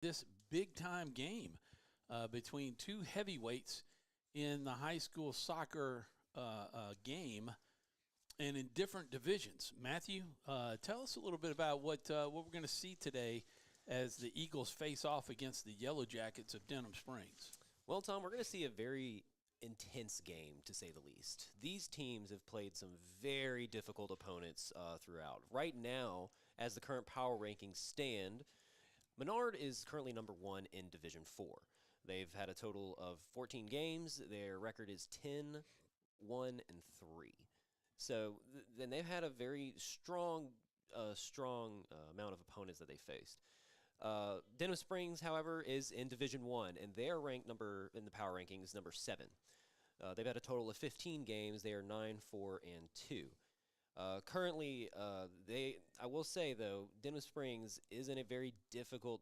this big-time game between two heavyweights in the high school soccer game and in different divisions. Matthew, tell us a little bit about what we're going to see today as the Eagles face off against the Yellow Jackets of Denham Springs. Well, Tom, we're going to see a very intense game, to say the least. These teams have played some very difficult opponents throughout. Right now, as the current power rankings stand, Menard is currently number 1 in Division 4. They've had a total of 14 games. Their record is 10-1-3. So then they've had a very strong amount of opponents that they faced. Denham Springs, however, is in Division 1, and their rank number in the power rankings number 7. They've had a total of 15 games. They are 9-4-2. Currently, I will say, though, Denham Springs is in a very difficult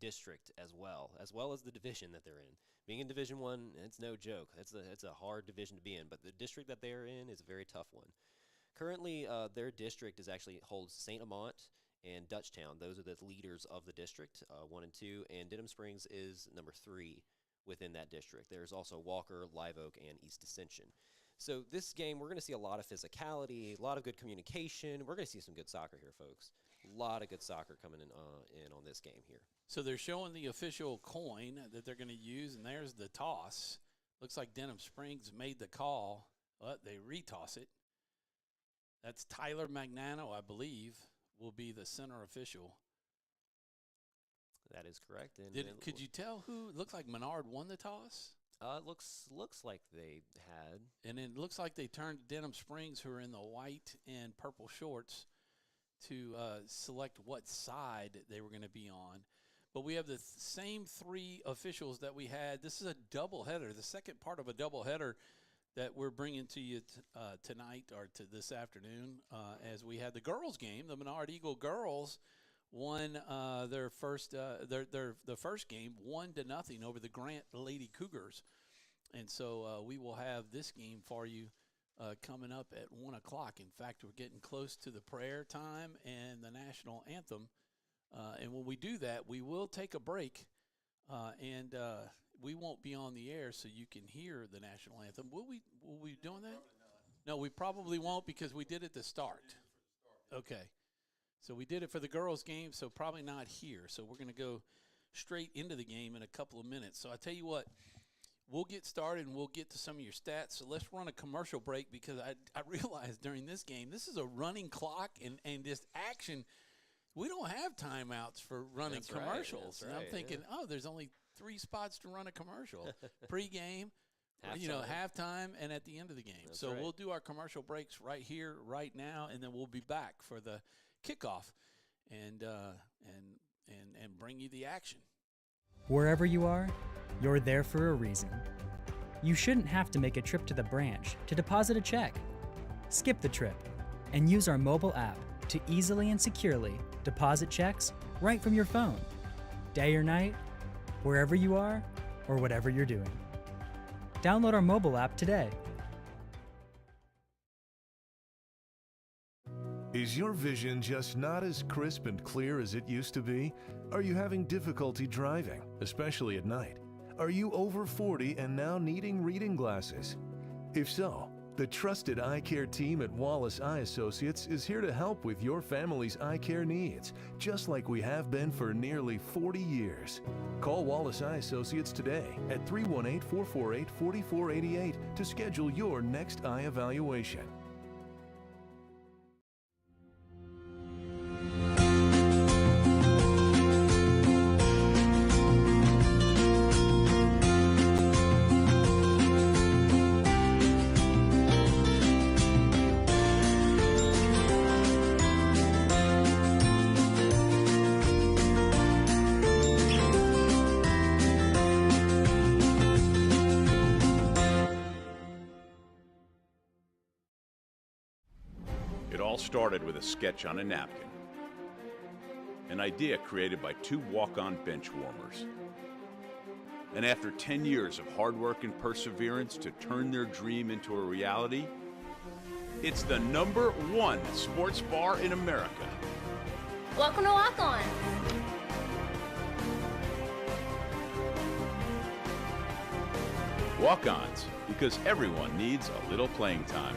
district as well as the division that they're in. Being in Division 1, it's no joke. It's a hard division to be in, but the district that they're in is a very tough one. Currently, their district holds St. Amant and Dutchtown. Those are the leaders of the district, 1 and 2, and Denham Springs is number 3 within that district. There's also Walker, Live Oak, and East Ascension. So this game, we're going to see a lot of physicality, a lot of good communication. We're going to see some good soccer here, folks. A lot of good soccer coming in on this game here. So they're showing the official coin that they're going to use, and there's the toss. Looks like Denham Springs made the call, but they retoss it. That's Tyler Magnano, I believe, will be the center official. That is correct. And could you tell who? It looks like Menard won the toss. It looks like they had. And it looks like they turned to Denham Springs, who are in the white and purple shorts, to select what side they were going to be on. But we have the same 3 officials that we had. This is a doubleheader, the second part of a doubleheader that we're bringing to you tonight or to this afternoon, as we had the girls' game. The Menard Eagle girls won their first the first game 1-0 over the Grant Lady Cougars, and so we will have this game for you coming up at 1 o'clock. In fact, we're getting close to the prayer time and the national anthem, and when we do that, we will take a break, and we won't be on the air, so you can hear the national anthem. Will we be doing that? No, we probably won't, because we did it to start. Okay. So we did it for the girls' game, so probably not here. So we're going to go straight into the game in a couple of minutes. So I tell you what, we'll get started and we'll get to some of your stats. So let's run a commercial break, because I realized during this game, this is a running clock and just action. We don't have timeouts for running commercials. Right. And I'm thinking, there's only 3 spots to run a commercial. Pre-game, halftime, and at the end of the game. That's so right. We'll do our commercial breaks right here, right now, and then we'll be back for the kickoff and bring you the action. Wherever you are, you're there for a reason. You shouldn't have to make a trip to the branch to deposit a check. Skip the trip and use our mobile app to easily and securely deposit checks right from your phone. Day or night, wherever you are or whatever you're doing. Download our mobile app today. Is your vision just not as crisp and clear as it used to be? Are you having difficulty driving, especially at night? Are you over 40 and now needing reading glasses? If so, the trusted eye care team at Wallace Eye Associates is here to help with your family's eye care needs, just like we have been for nearly 40 years. Call Wallace Eye Associates today at 318-448-4488 to schedule your next eye evaluation. It all started with a sketch on a napkin. An idea created by 2 walk-on bench warmers. And after 10 years of hard work and perseverance to turn their dream into a reality, it's the #1 sports bar in America. Welcome to Walk On. Walk-ons, because everyone needs a little playing time.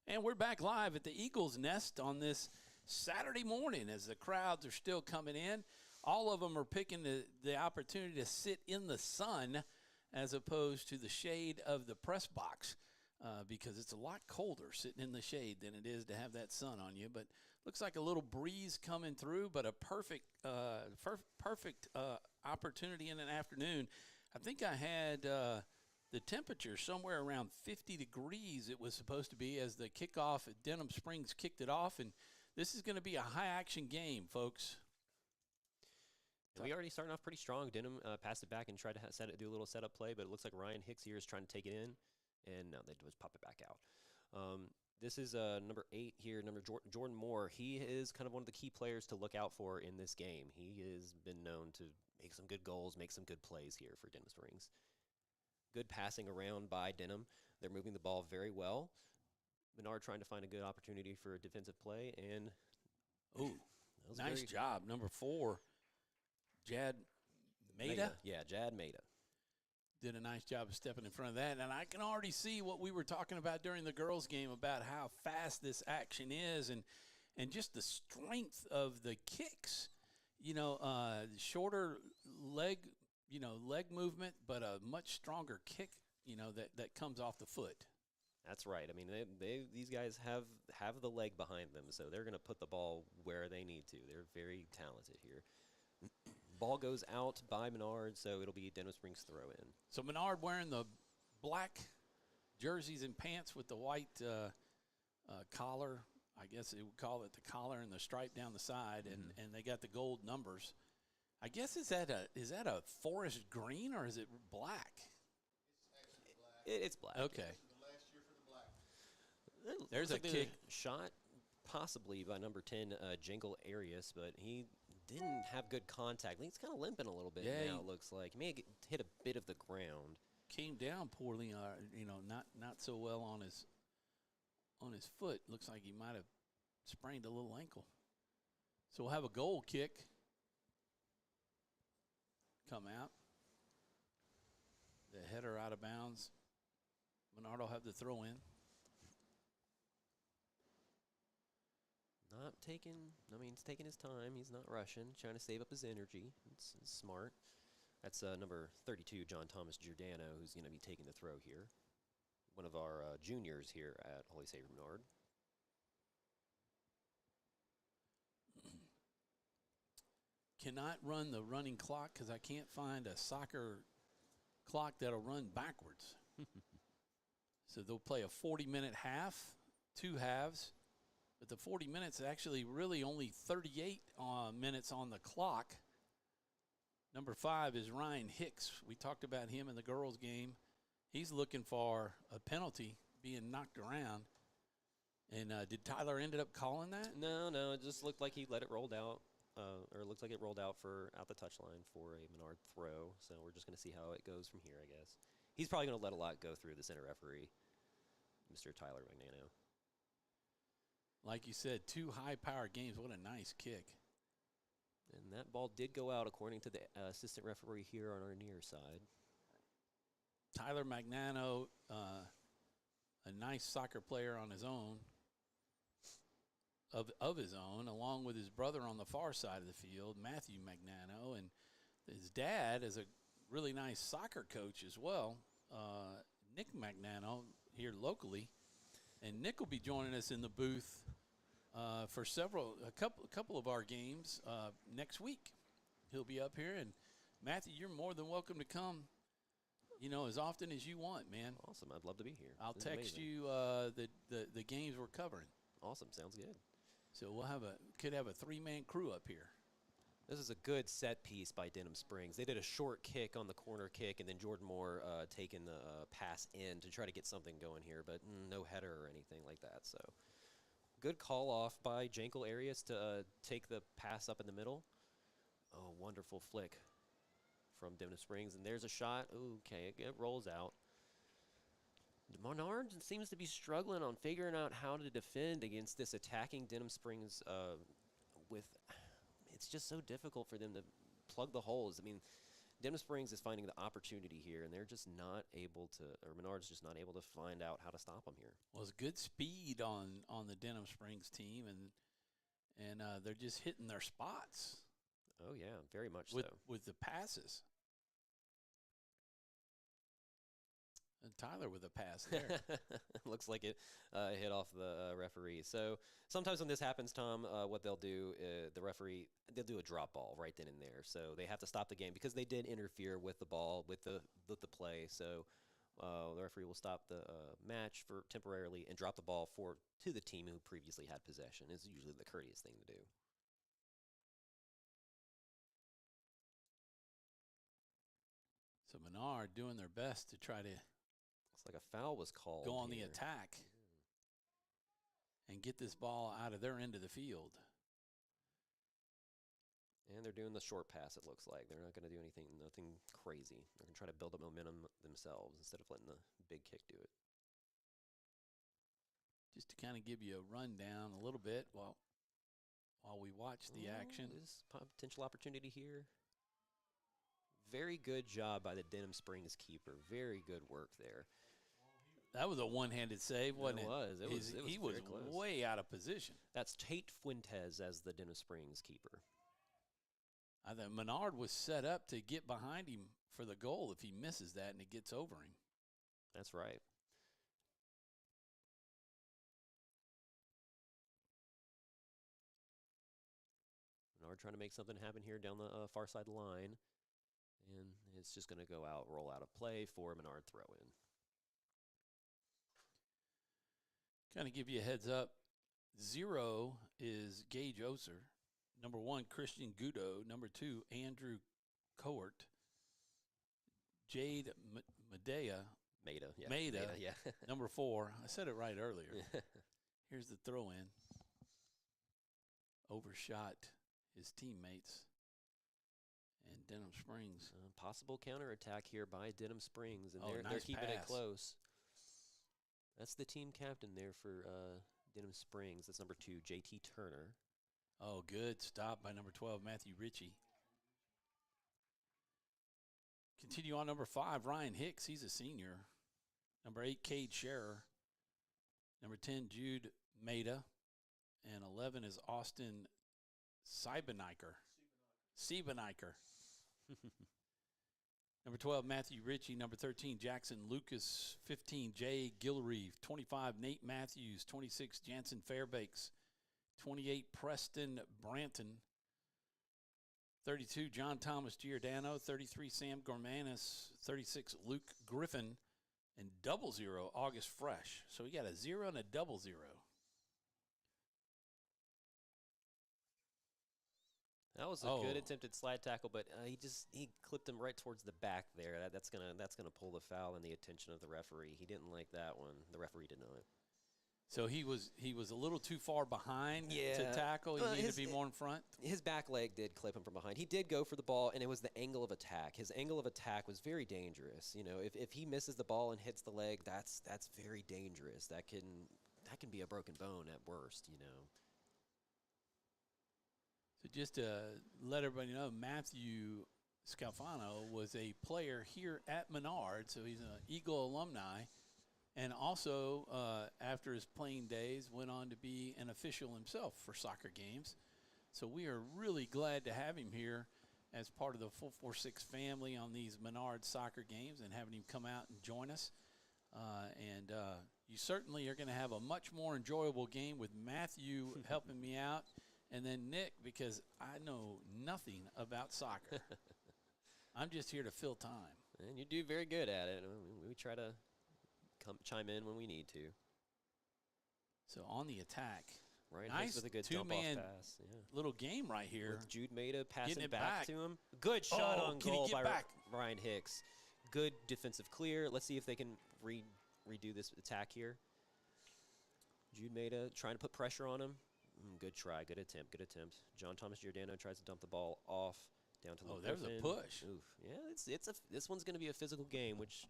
And we're back live at the Eagles Nest on this Saturday morning as the crowds are still coming in. All of them are picking the opportunity to sit in the sun as opposed to the shade of the press box because it's a lot colder sitting in the shade than it is to have that sun on you. But looks like a little breeze coming through, but a perfect opportunity in an afternoon. I think I had the temperature somewhere around 50 degrees it was supposed to be as the kickoff at Denham Springs kicked it off. And this is going to be a high-action game, folks. We already starting off pretty strong. Denham passed it back and tried to do a little setup play, but it looks like Ryan Hicks here is trying to take it in, and no, they just pop it back out. This is number 8 here, Jordan Moore. He is kind of one of the key players to look out for in this game. He has been known to make some good goals, make some good plays here for Denham Springs. Good passing around by Denham. They're moving the ball very well. Menard trying to find a good opportunity for a defensive play, and nice job, number 4. Jad Maida? Yeah, Jad Maida. Did a nice job of stepping in front of that. And I can already see what we were talking about during the girls' game about how fast this action is and just the strength of the kicks. You know, shorter leg movement, but a much stronger kick, that comes off the foot. That's right. I mean, these guys have the leg behind them, so they're going to put the ball where they need to. They're very talented here. Ball goes out by Menard, so it'll be Denham Springs throw in. So Menard wearing the black jerseys and pants with the white collar. I guess they would call it the collar and the stripe down the side, and they got the gold numbers. I guess is that a forest green or is it black? It's black. Okay. There's a kick shot, possibly by number 10, Jingle Arias, but he didn't have good contact. He's kind of limping a little bit now, it looks like. He may have hit a bit of the ground. Came down poorly, not so well on his foot. Looks like he might have sprained a little ankle. So we'll have a goal kick come out. The header out of bounds. Menard will have the throw in. He's taking his time. He's not rushing, trying to save up his energy. It's smart. That's number 32, John Thomas Giordano, who's going to be taking the throw here. One of our juniors here at Holy Savior Menard. Cannot run the running clock because I can't find a soccer clock that'll run backwards. So they'll play a 40-minute half, 2 halves. But the 40 minutes is actually really only 38 minutes on the clock. Number 5 is Ryan Hicks. We talked about him in the girls' game. He's looking for a penalty, being knocked around. And did Tyler ended up calling that? No, it just looked like he let it roll out, or it looks like it rolled out out the touchline for a Menard throw. So we're just going to see how it goes from here, I guess. He's probably going to let a lot go through the center referee, Mr. Tyler Magnano. Like you said, 2 high-power games. What a nice kick. And that ball did go out, according to the assistant referee here on our near side. Tyler Magnano, a nice soccer player on his own, of his own, along with his brother on the far side of the field, Matthew Magnano. And his dad is a really nice soccer coach as well, Nick Magnano, here locally. And Nick will be joining us in the booth for a couple of our games next week. He'll be up here, and Matthew, you're more than welcome to come. As often as you want, man. Awesome, I'd love to be here. I'll text you the games we're covering. Awesome, sounds good. So we'll could have a 3-man crew up here. This is a good set piece by Denham Springs. They did a short kick on the corner kick, and then Jordan Moore taking the pass in to try to get something going here, but no header or anything like that. So good call off by Jankel Arias to take the pass up in the middle. Oh, wonderful flick from Denham Springs, and there's a shot. Okay, it rolls out. Menard seems to be struggling on figuring out how to defend against this attacking Denham Springs it's just so difficult for them to plug the holes. I mean, Denham Springs is finding the opportunity here, and they're just not able to, or Menard's just not able to find out how to stop them here. Well, it's good speed on the Denham Springs team, and they're just hitting their spots. Oh, yeah, very much with the passes. And Tyler with a pass there. Looks like it hit off the referee. So sometimes when this happens, Tom, what they'll do, the referee, they'll do a drop ball right then and there. So they have to stop the game because they did interfere with the ball, with the play. So the referee will stop the match for temporarily and drop the ball to the team who previously had possession. Is usually the courteous thing to do. So Menard doing their best to try to Looks like a foul was called. go on the attack and get this ball out of their end of the field. And they're doing the short pass, it looks like. They're not going to do nothing crazy. They're going to try to build up momentum themselves instead of letting the big kick do it. Just to kind of give you a rundown a little bit while we watch the action. There's potential opportunity here. Very good job by the Denham Springs keeper. Very good work there. That was a one-handed save, wasn't it? It was. He was very close. way out of position. That's Tate Fuentes as the Denham Springs keeper. I think Menard was set up to get behind him for the goal if he misses that and it gets over him. That's right. Menard trying to make something happen here down the far side line. And it's just going to roll out of play for Menard throw in. Kind of give you a heads up. 0 is Gage Oser. Number 1, Christian Gudo. Number 2, Andrew Cohort. Jade Maeda. Yeah. Number 4. I said it right earlier. Here's the throw in. Overshot his teammates. And Denham Springs. Possible counterattack here by Denham Springs, and they're nice keeping it pass. close. That's the team captain there for Denham Springs. That's number 2, J.T. Turner. Oh, good stop by number 12, Matthew Ritchie. Continue on number 5, Ryan Hicks. He's a senior. Number 8, Cade Scherer. Number 10, Jude Maeda. And 11 is Austin Siebeneicher. Number 12, Matthew Ritchie. Number 13, Jackson Lucas. 15, Jay Gilreeve. 25, Nate Matthews. 26, Jansen Fairbanks. 28, Preston Branton. 32, John Thomas Giordano. 33, Sam Gormanis. 36, Luke Griffin. And 00, August Fresh. So we got a 0 and a 00. That was a good attempted slide tackle, but he clipped him right towards the back there. That's gonna pull the foul and the attention of the referee. He didn't like that one. The referee did not. So he was a little too far behind to tackle. He needed to be more in front. His back leg did clip him from behind. He did go for the ball, and it was the angle of attack. His angle of attack was very dangerous. You know, if he misses the ball and hits the leg, that's very dangerous. That can be a broken bone at worst. You know. So just to let everybody know, Matthew Scalfano was a player here at Menard, so he's an Eagle alumni, and also after his playing days went on to be an official himself for soccer games. So we are really glad to have him here as part of the 446 family on these Menard soccer games and having him come out and join us. And you certainly are going to have a much more enjoyable game with Matthew helping me out. And then Nick, because I know nothing about soccer. I'm just here to fill time. And you do very good at it. We try to chime in when we need to. So on the attack. Right, nice with a good two-man pass. Yeah. little game right here. With Jude Maeda passing it back to him. Good shot on can he goal get by back? Ryan Hicks. Good defensive clear. Let's see if they can redo this attack here. Jude Maeda trying to put pressure on him. Good try, good attempt. John Thomas Giordano tries to dump the ball off down to Luke there's Griffin. a push. Oof. Yeah, this one's going to be a physical game, which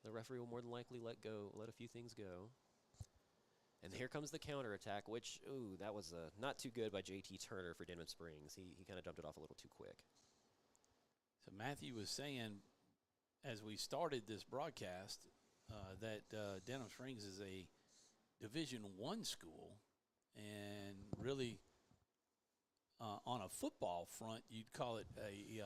the referee will more than likely let a few things go. And here comes the counterattack, which, that was not too good by J.T. Turner for Denham Springs. He kind of dumped it off a little too quick. So Matthew was saying as we started this broadcast that Denham Springs is a Division I school, and really on a football front, you'd call it a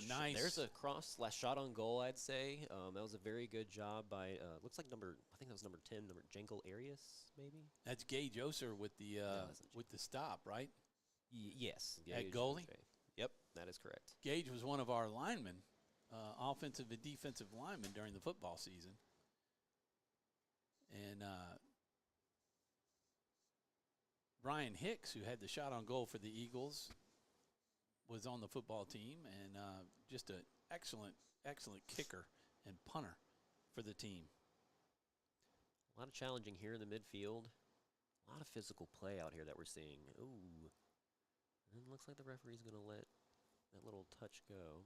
nice. There's a cross / shot on goal, I'd say. That was a very good job by, looks like I think that was number 10, Jankel Arias, maybe? That's Gage Oser with the stop, right? Yes. At goalie? Yep, that is correct. Gage was one of our linemen, offensive and defensive linemen during the football season. And Brian Hicks, who had the shot on goal for the Eagles, was on the football team, and just an excellent kicker and punter for the team. A lot of challenging here in the midfield. A lot of physical play out here that we're seeing. Ooh. And it looks like the referee's going to let that little touch go.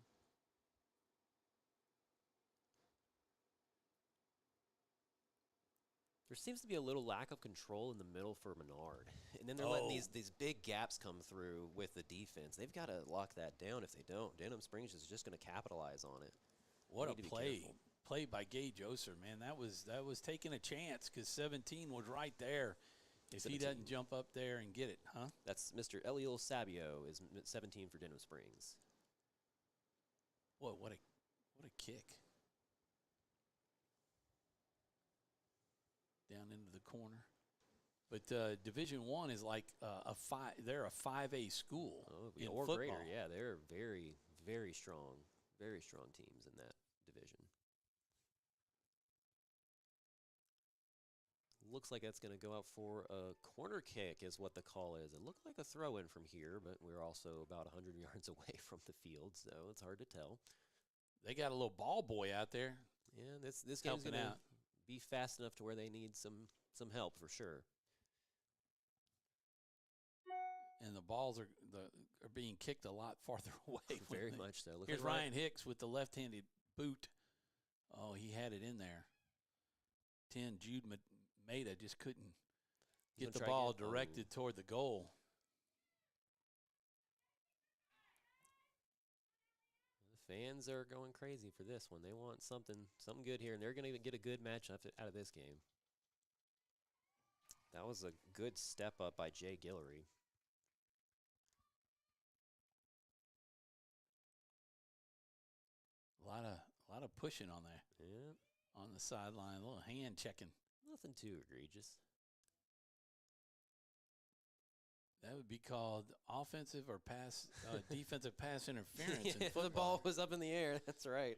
There seems to be a little lack of control in the middle for Menard. And then they're letting these big gaps come through with the defense. They've got to lock that down. If they don't, Denham Springs is just going to capitalize on it. What a play by Gage Oser, man. That was taking a chance because 17 was right there. If 17. He doesn't jump up there and get it, huh? That's Mr. Eliel Sabio is 17 for Denham Springs. What a kick. Down into the corner. But Division I is like they're a 5A school in or football. Greater. Yeah, they're very, very strong teams in that division. Looks like that's going to go out for a corner kick is what the call is. It looked like a throw-in from here, but we're also about 100 yards away from the field, so it's hard to tell. They got a little ball boy out there. Yeah, this game's going to be fast enough to where they need some help for sure. And the balls are being kicked a lot farther away. Very much so. Here's Ryan Hicks with the left-handed boot. Oh, he had it in there. 10, Jude Maida just couldn't get the ball directed toward the goal. The fans are going crazy for this one. They want something good here, and they're going to get a good match out of this game. That was a good step up by Jay Guillory. A lot of pushing on there. Yeah. On the sideline, a little hand checking. Nothing too egregious. That would be called offensive or defensive pass interference in football. The ball was up in the air. That's right.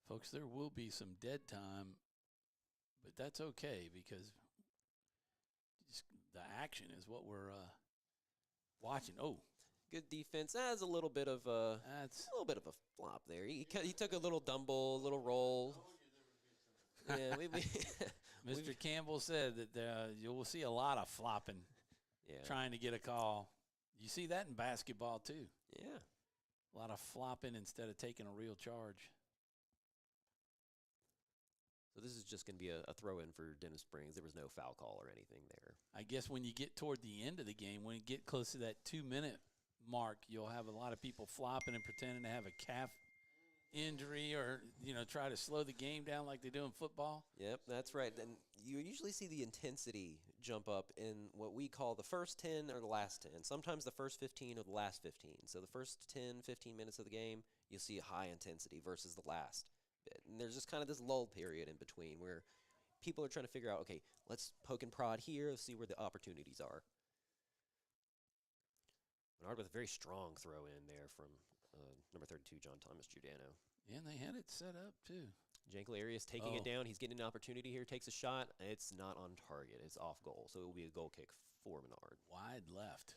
Folks, there will be some dead time, but that's okay because the action is what we're watching. Oh, good defense. That's a little bit of a flop there. He took a little dumble, a little roll. Yeah, Mr. Campbell said that you will see a lot of flopping, trying to get a call. You see that in basketball too. Yeah, a lot of flopping instead of taking a real charge. So this is just going to be a throw-in for Denham Springs. There was no foul call or anything there. I guess when you get toward the end of the game, when you get close to that 2-minute mark, you'll have a lot of people flopping and pretending to have a calf injury or, try to slow the game down like they do in football. Yep, that's right. And you usually see the intensity jump up in what we call the first 10 or the last 10. Sometimes the first 15 or the last 15. So the first 10, 15 minutes of the game, you'll see a high intensity versus the last bit. And there's just kind of this lull period in between where people are trying to figure out, okay, let's poke and prod here, see where the opportunities are. Menard with a very strong throw in there from number 32, John Thomas Giordano. Yeah, and they had it set up, too. Jankel Arias taking it down. He's getting an opportunity here, takes a shot. It's not on target. It's off goal, so it will be a goal kick for Menard. Wide left.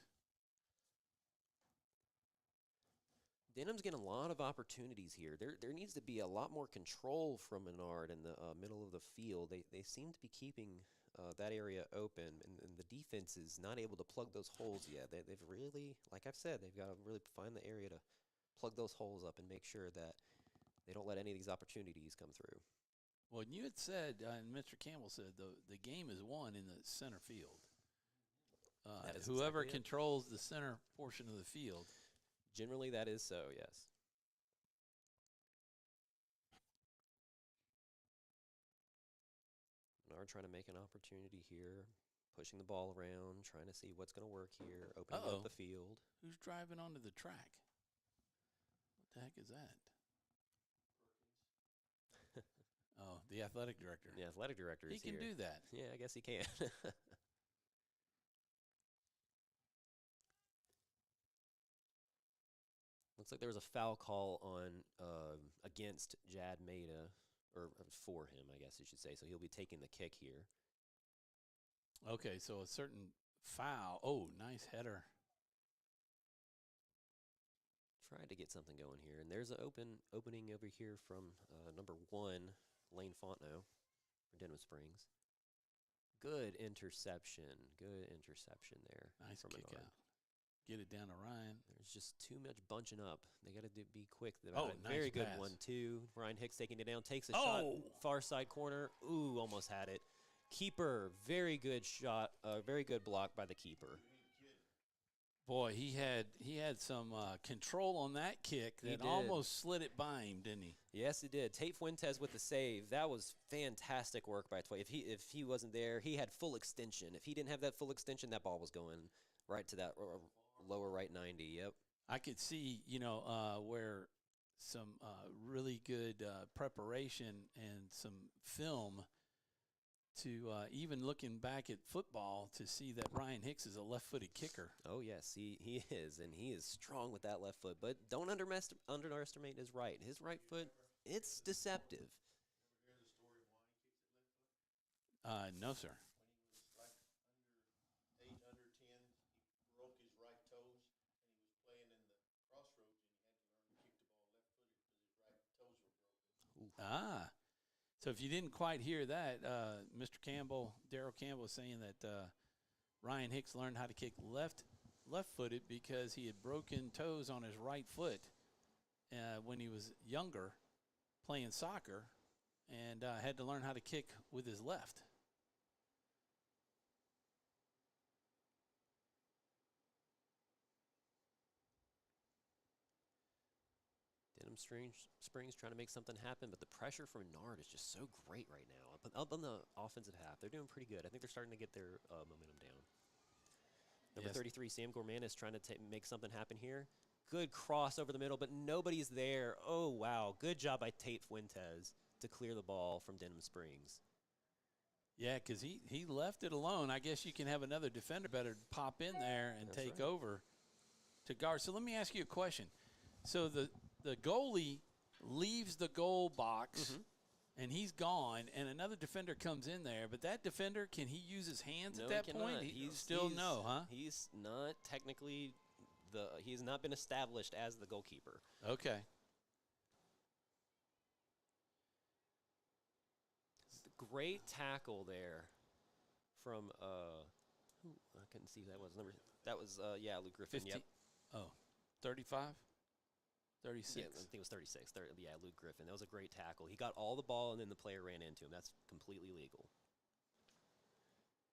Denham's getting a lot of opportunities here. There needs to be a lot more control from Menard in the middle of the field. They seem to be keeping that area open, and the defense is not able to plug those holes yet. They've really, like I've said, they've got to really find the area to plug those holes up and make sure that they don't let any of these opportunities come through. Well, you had said, and Mr. Campbell said, the game is won in the center field. That is Whoever exactly it. controls the center portion of the field. Generally, that is so, yes. Menard trying to make an opportunity here, pushing the ball around, trying to see what's going to work here, opening up the field. Who's driving onto the track? What the heck is that? Oh, the athletic director. The athletic director is here. He can do that. Yeah, I guess he can. Looks like there was a foul call on against Jad Maida, or for him, I guess you should say. So he'll be taking the kick here. Okay, so a certain foul. Oh, nice header. Tried to get something going here, and there's an opening over here from number 1, Lane Fontenot for Denham Springs. Good interception there. Nice from kick Menard. out. Get it down to Ryan. There's just too much bunching up. They got to be quick. Nice Very good pass. 1-2. Ryan Hicks taking it down, takes a shot, far side corner. Ooh, almost had it. Keeper, very good shot, very good block by the keeper. Boy, he had some control on that kick He that did. almost slid it by him, didn't he? Yes, he did. Tate Fuentes with the save. That was fantastic work by Tway. If he wasn't there, he had full extension. If he didn't have that full extension, that ball was going right to that lower right 90. Yep. I could see, where some really good preparation and some film to even looking back at football to see that Ryan Hicks is a left-footed kicker. Oh, yes, he is, and he is strong with that left foot. But don't underestimate his right. His right foot, it's deceptive. No, sir. When he was like under 8, under 10, he broke his right toes, and he was playing in the crossroads, and he had to learn to kick the ball left-footed because his right toes were broken. So if you didn't quite hear that, Mr. Campbell, Darryl Campbell, was saying that Ryan Hicks learned how to kick left-footed because he had broken toes on his right foot when he was younger, playing soccer, and had to learn how to kick with his left. Denham Springs trying to make something happen, but the pressure from Menard is just so great right now. But up on the offensive half, they're doing pretty good. I think they're starting to get their momentum down. Number 33, Sam Gorman, is trying to make something happen here. Good cross over the middle, but nobody's there. Oh, wow. Good job by Tate Fuentes to clear the ball from Denham Springs. Yeah, because he left it alone. I guess you can have another defender better pop in there and take over to guard. So let me ask you a question. So the goalie leaves the goal box, and he's gone, and another defender comes in there. But that defender, can he use his hands No, at that he point? cannot. He's still no, huh? He's not technically he's not been established as the goalkeeper. Okay. Great tackle there from I couldn't see who that was. Luke Griffin. 50, Yep. 35? 36. Yeah, I think it was 36. Luke Griffin. That was a great tackle. He got all the ball, and then the player ran into him. That's completely legal.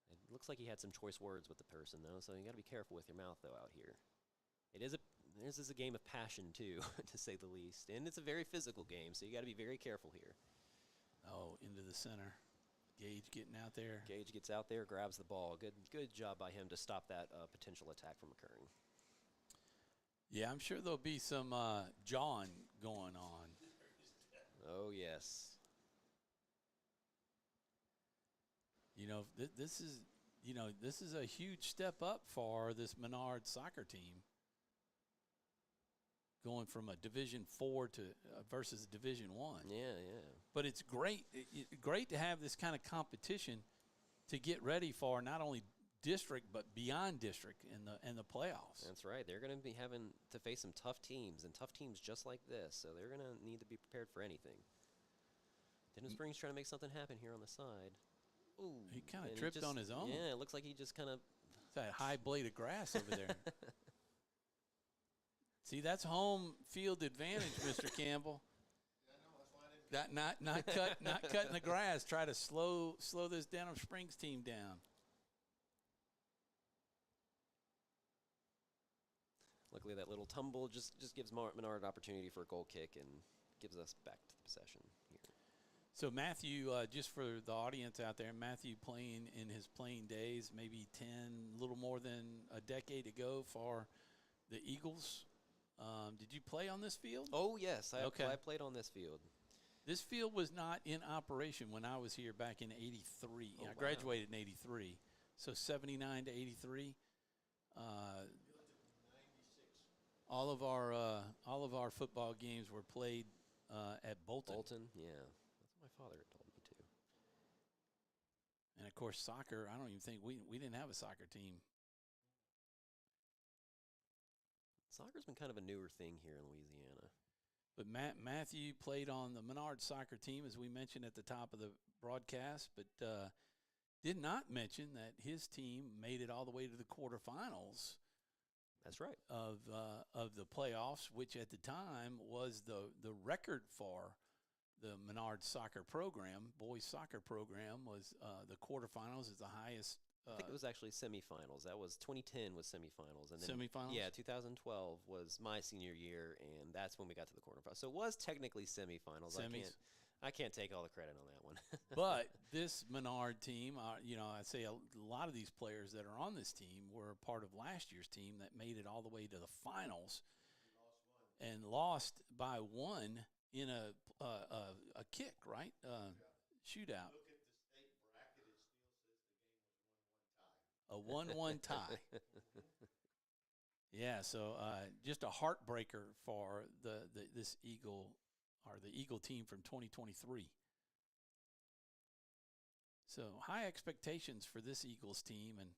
It looks like he had some choice words with the person, though, so you got to be careful with your mouth, though, out here. This is a game of passion, too, to say the least. And it's a very physical game, so you got to be very careful here. Oh, into the center. Gage getting out there. Gage gets out there, grabs the ball. Good job by him to stop that potential attack from occurring. Yeah, I'm sure there'll be some jawing going on. Oh, yes. This is a huge step up for this Menard soccer team. Going from a Division 4 to versus Division 1. Yeah. But it's great to have this kind of competition to get ready for not only district but beyond district in the playoffs. That's right. They're going to be having to face some tough teams just like this. So they're going to need to be prepared for anything. Denham Springs trying to make something happen here on the side. Ooh, He kind of tripped on his own. Yeah, it looks like he just kind of. That high blade of grass over there. See, that's home field advantage, Mr. Campbell. Not cutting the grass. Try to slow this Denham Springs team down. Luckily, that little tumble just gives Menard an opportunity for a goal kick and gives us back to the possession here. So Matthew, just for the audience out there, Matthew playing in his playing days, maybe a little more than a decade ago for the Eagles. Did you play on this field? Oh, yes. I played on this field. This field was not in operation when I was here back in '83. Oh, I graduated in '83, so '79 to '83. All of our football games were played at Bolton. Bolton, yeah. That's what my father had told me too. And of course, soccer. I don't even think we didn't have a soccer team. Soccer's been kind of a newer thing here in Louisiana. But Matthew played on the Menard soccer team, as we mentioned at the top of the broadcast, but did not mention that his team made it all the way to the quarterfinals. That's right. Of the playoffs, which at the time was the record for the Menard soccer program, boys soccer program, was the quarterfinals is the highest. I think it was actually semifinals. That was 2010 was semifinals, and then Semifinals? Yeah, 2012 was my senior year, and that's when we got to the quarterfinals. So it was technically semifinals. Semis. I can't take all the credit on that one. But this Menard team, I say a lot of these players that are on this team were a part of last year's team that made it all the way to the finals, and lost by one in a kick, right? Shootout. Look at the state bracket. It still says the game was 1-1 tie. A 1-1 tie. Yeah, so just a heartbreaker for this Eagle, or the Eagle team from 2023. So high expectations for this Eagles team, and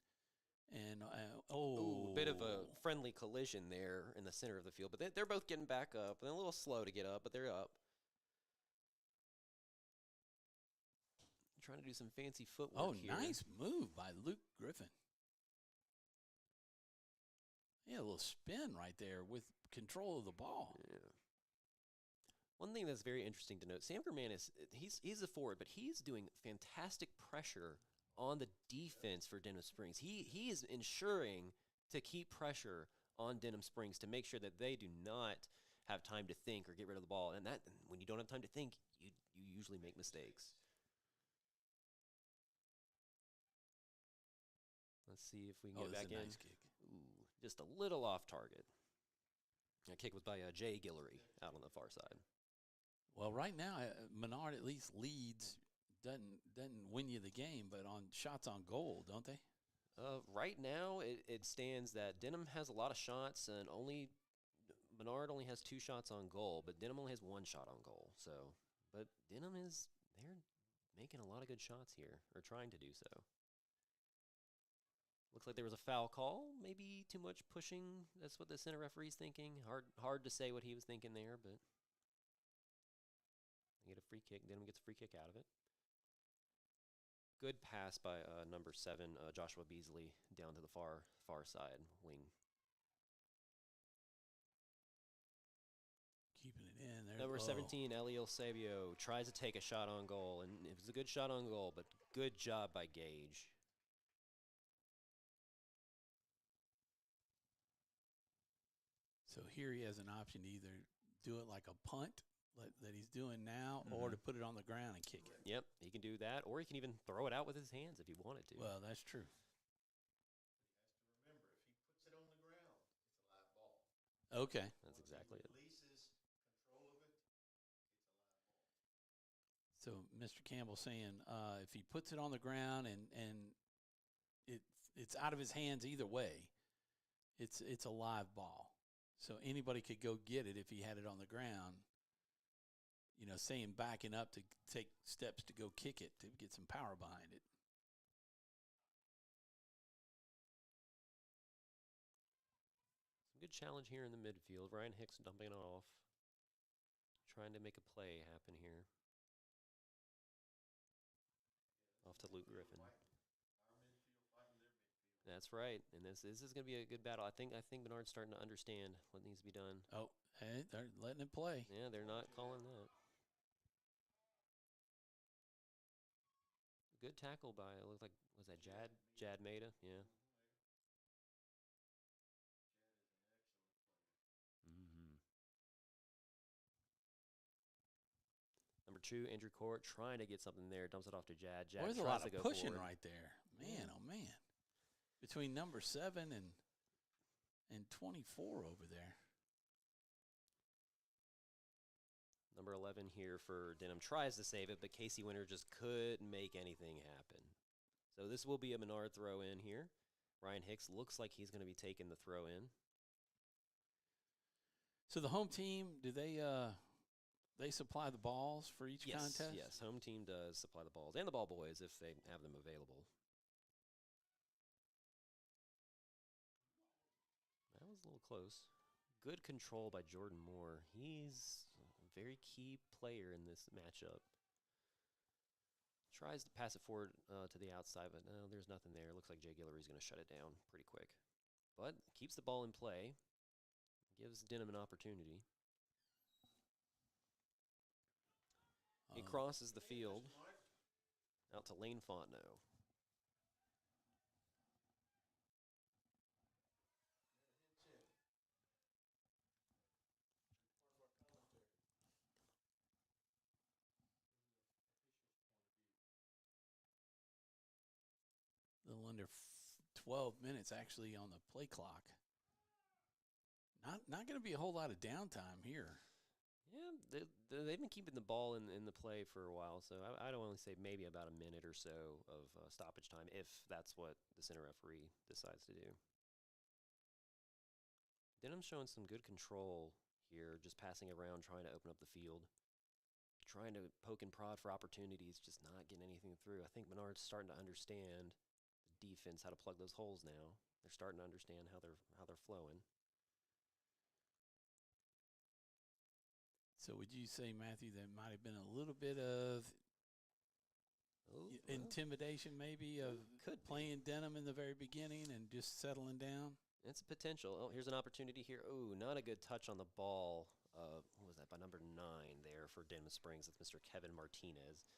a bit of a friendly collision there in the center of the field, but they're both getting back up. They're a little slow to get up, but they're up. Trying to do some fancy footwork here. Nice move by Luke Griffin. Yeah, a little spin right there with control of the ball. Yeah. One thing that's very interesting to note, Sam German he's a forward, but he's doing fantastic pressure on the defense for Denham Springs. He is ensuring to keep pressure on Denham Springs to make sure that they do not have time to think or get rid of the ball. And that when you don't have time to think, you usually make mistakes. Let's see if we can get back in. Nice kick. Ooh, just a little off target. That kick was by Jay Guillory out on the far side. Well, right now, Menard at least leads, doesn't win you the game, but on shots on goal, don't they? Right now, it stands that Denham has a lot of shots, and Menard only has 2 shots on goal, but Denham only has 1 shot on goal. So, but Denham they're making a lot of good shots here, or trying to do so. Looks like there was a foul call, maybe too much pushing. That's what the center referee's thinking. Hard to say what he was thinking there, but they get a free kick. Denham gets a free kick out of it. Good pass by number 7, Joshua Beasley, down to the far side wing. Keeping it in there. Number 17, Holy Savior, tries to take a shot on goal, and it was a good shot on goal, but good job by Gage. So here he has an option to either do it like a punt that he's doing now, or to put it on the ground and kick it. Yep, he can do that, or he can even throw it out with his hands if he wanted to. Well, that's true. He has to remember, if he puts it on the ground, it's a live ball. Okay. That's exactly it. Releases control of it, it's a live ball. So Mr. Campbell saying if he puts it on the ground and it's out of his hands either way, it's a live ball. So anybody could go get it if he had it on the ground. Saying backing up to take steps to go kick it, to get some power behind it. Some good challenge here in the midfield. Ryan Hicks dumping it off. Trying to make a play happen here. Off to Luke Griffin. That's right, and this is going to be a good battle. I think Menard's starting to understand what needs to be done. Oh, hey, they're letting it play. Yeah, they're not calling that. Good tackle by, it looked like, was that Jad Maida? Yeah. Mm-hmm. Number 2, Andrew Court, trying to get something there. Dumps it off to Jad. Jad There's a tries lot to of go pushing forward. right there. Man, oh man. Between number 7 and 24 over there. Number 11 here for Denham tries to save it, but Casey Winter just couldn't make anything happen. So this will be a Menard throw in here. Ryan Hicks looks like he's going to be taking the throw in. So the home team, do they supply the balls for each contest? Yes, home team does supply the balls and the ball boys if they have them available. That was a little close. Good control by Jordan Moore. He's a very key player in this matchup. Tries to pass it forward to the outside, but no, there's nothing there. Looks like Jay Guillory's going to shut it down pretty quick. But keeps the ball in play. Gives Denham an opportunity. He crosses the field out to Lane Fontenot. A little under 12 minutes actually on the play clock. Not going to be a whole lot of downtime here. Yeah, they've been keeping the ball in the play for a while, so I'd only say maybe about a minute or so of stoppage time, if that's what the center referee decides to do. Denham's showing some good control here, just passing around, trying to open up the field. Trying to poke and prod for opportunities, just not getting anything through. I think Menard's starting to understand the defense, how to plug those holes now. They're starting to understand how they're flowing. So would you say, Matthew, there might have been a little bit of intimidation maybe of playing Denham in the very beginning and just settling down? It's a potential. Oh, here's an opportunity here. Oh, not a good touch on the ball. What was that, by number 9 there for Denham Springs? That's Mr. Kevin Martinez.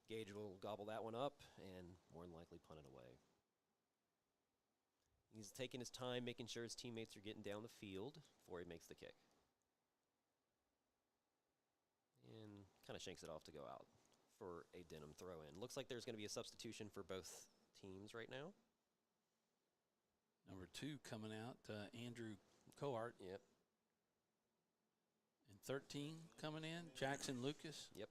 Gage will gobble that one up and more than likely punt it away. He's taking his time, making sure his teammates are getting down the field before he makes the kick. And kind of shanks it off to go out for a Denham throw-in. Looks like there's going to be a substitution for both teams right now. Number 2 coming out, Andrew Cohart. Yep. And 13 coming in, Jackson Lucas. Yep.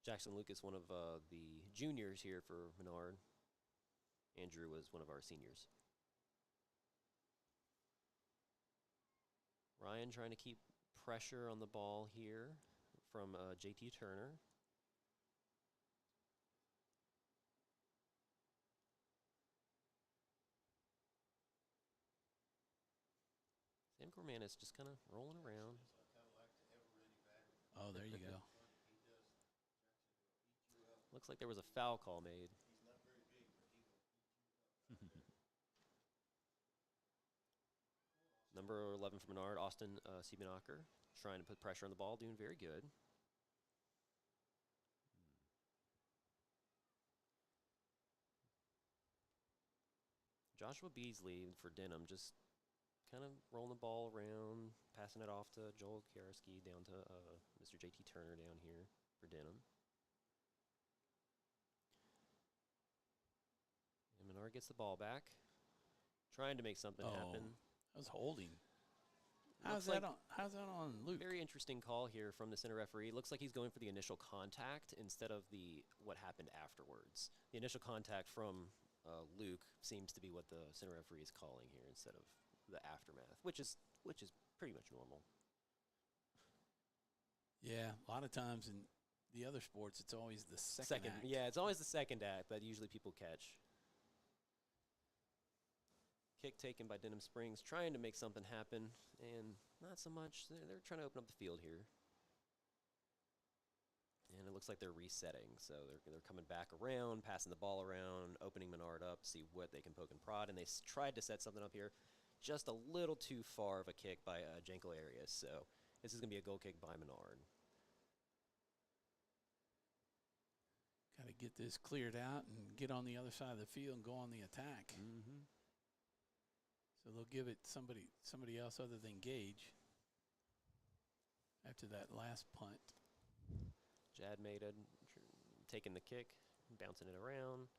Jackson Lucas, one of the juniors here for Menard. Andrew was one of our seniors. Ryan trying to keep pressure on the ball here from JT Turner. Sam Gormanis just kind of rolling around. Oh, there you go. Looks like there was a foul call made. Number 11 for Menard, Austin Siebenacher, trying to put pressure on the ball, doing very good. Joshua Beasley for Denham, just kind of rolling the ball around, passing it off to Joel Karski, down to Mr. JT Turner down here for Denham. And Menard gets the ball back, trying to make something happen. That was holding. How's that on Luke? Very interesting call here from the center referee. Looks like he's going for the initial contact instead of what happened afterwards. The initial contact from Luke seems to be what the center referee is calling here instead of the aftermath, which is pretty much normal. Yeah, a lot of times in the other sports, it's always the second act. Yeah, it's always the second act that usually people catch. Kick taken by Denham Springs, trying to make something happen, and not so much. They're trying to open up the field here. And it looks like they're resetting, so they're coming back around, passing the ball around, opening Menard up, see what they can poke and prod, and they tried to set something up here. Just a little too far of a kick by Janko Arias, so this is going to be a goal kick by Menard. Got to get this cleared out and get on the other side of the field and go on the attack. Mm-hmm. So they'll give it somebody else other than Gage after that last punt. Jad made taking the kick, bouncing it around,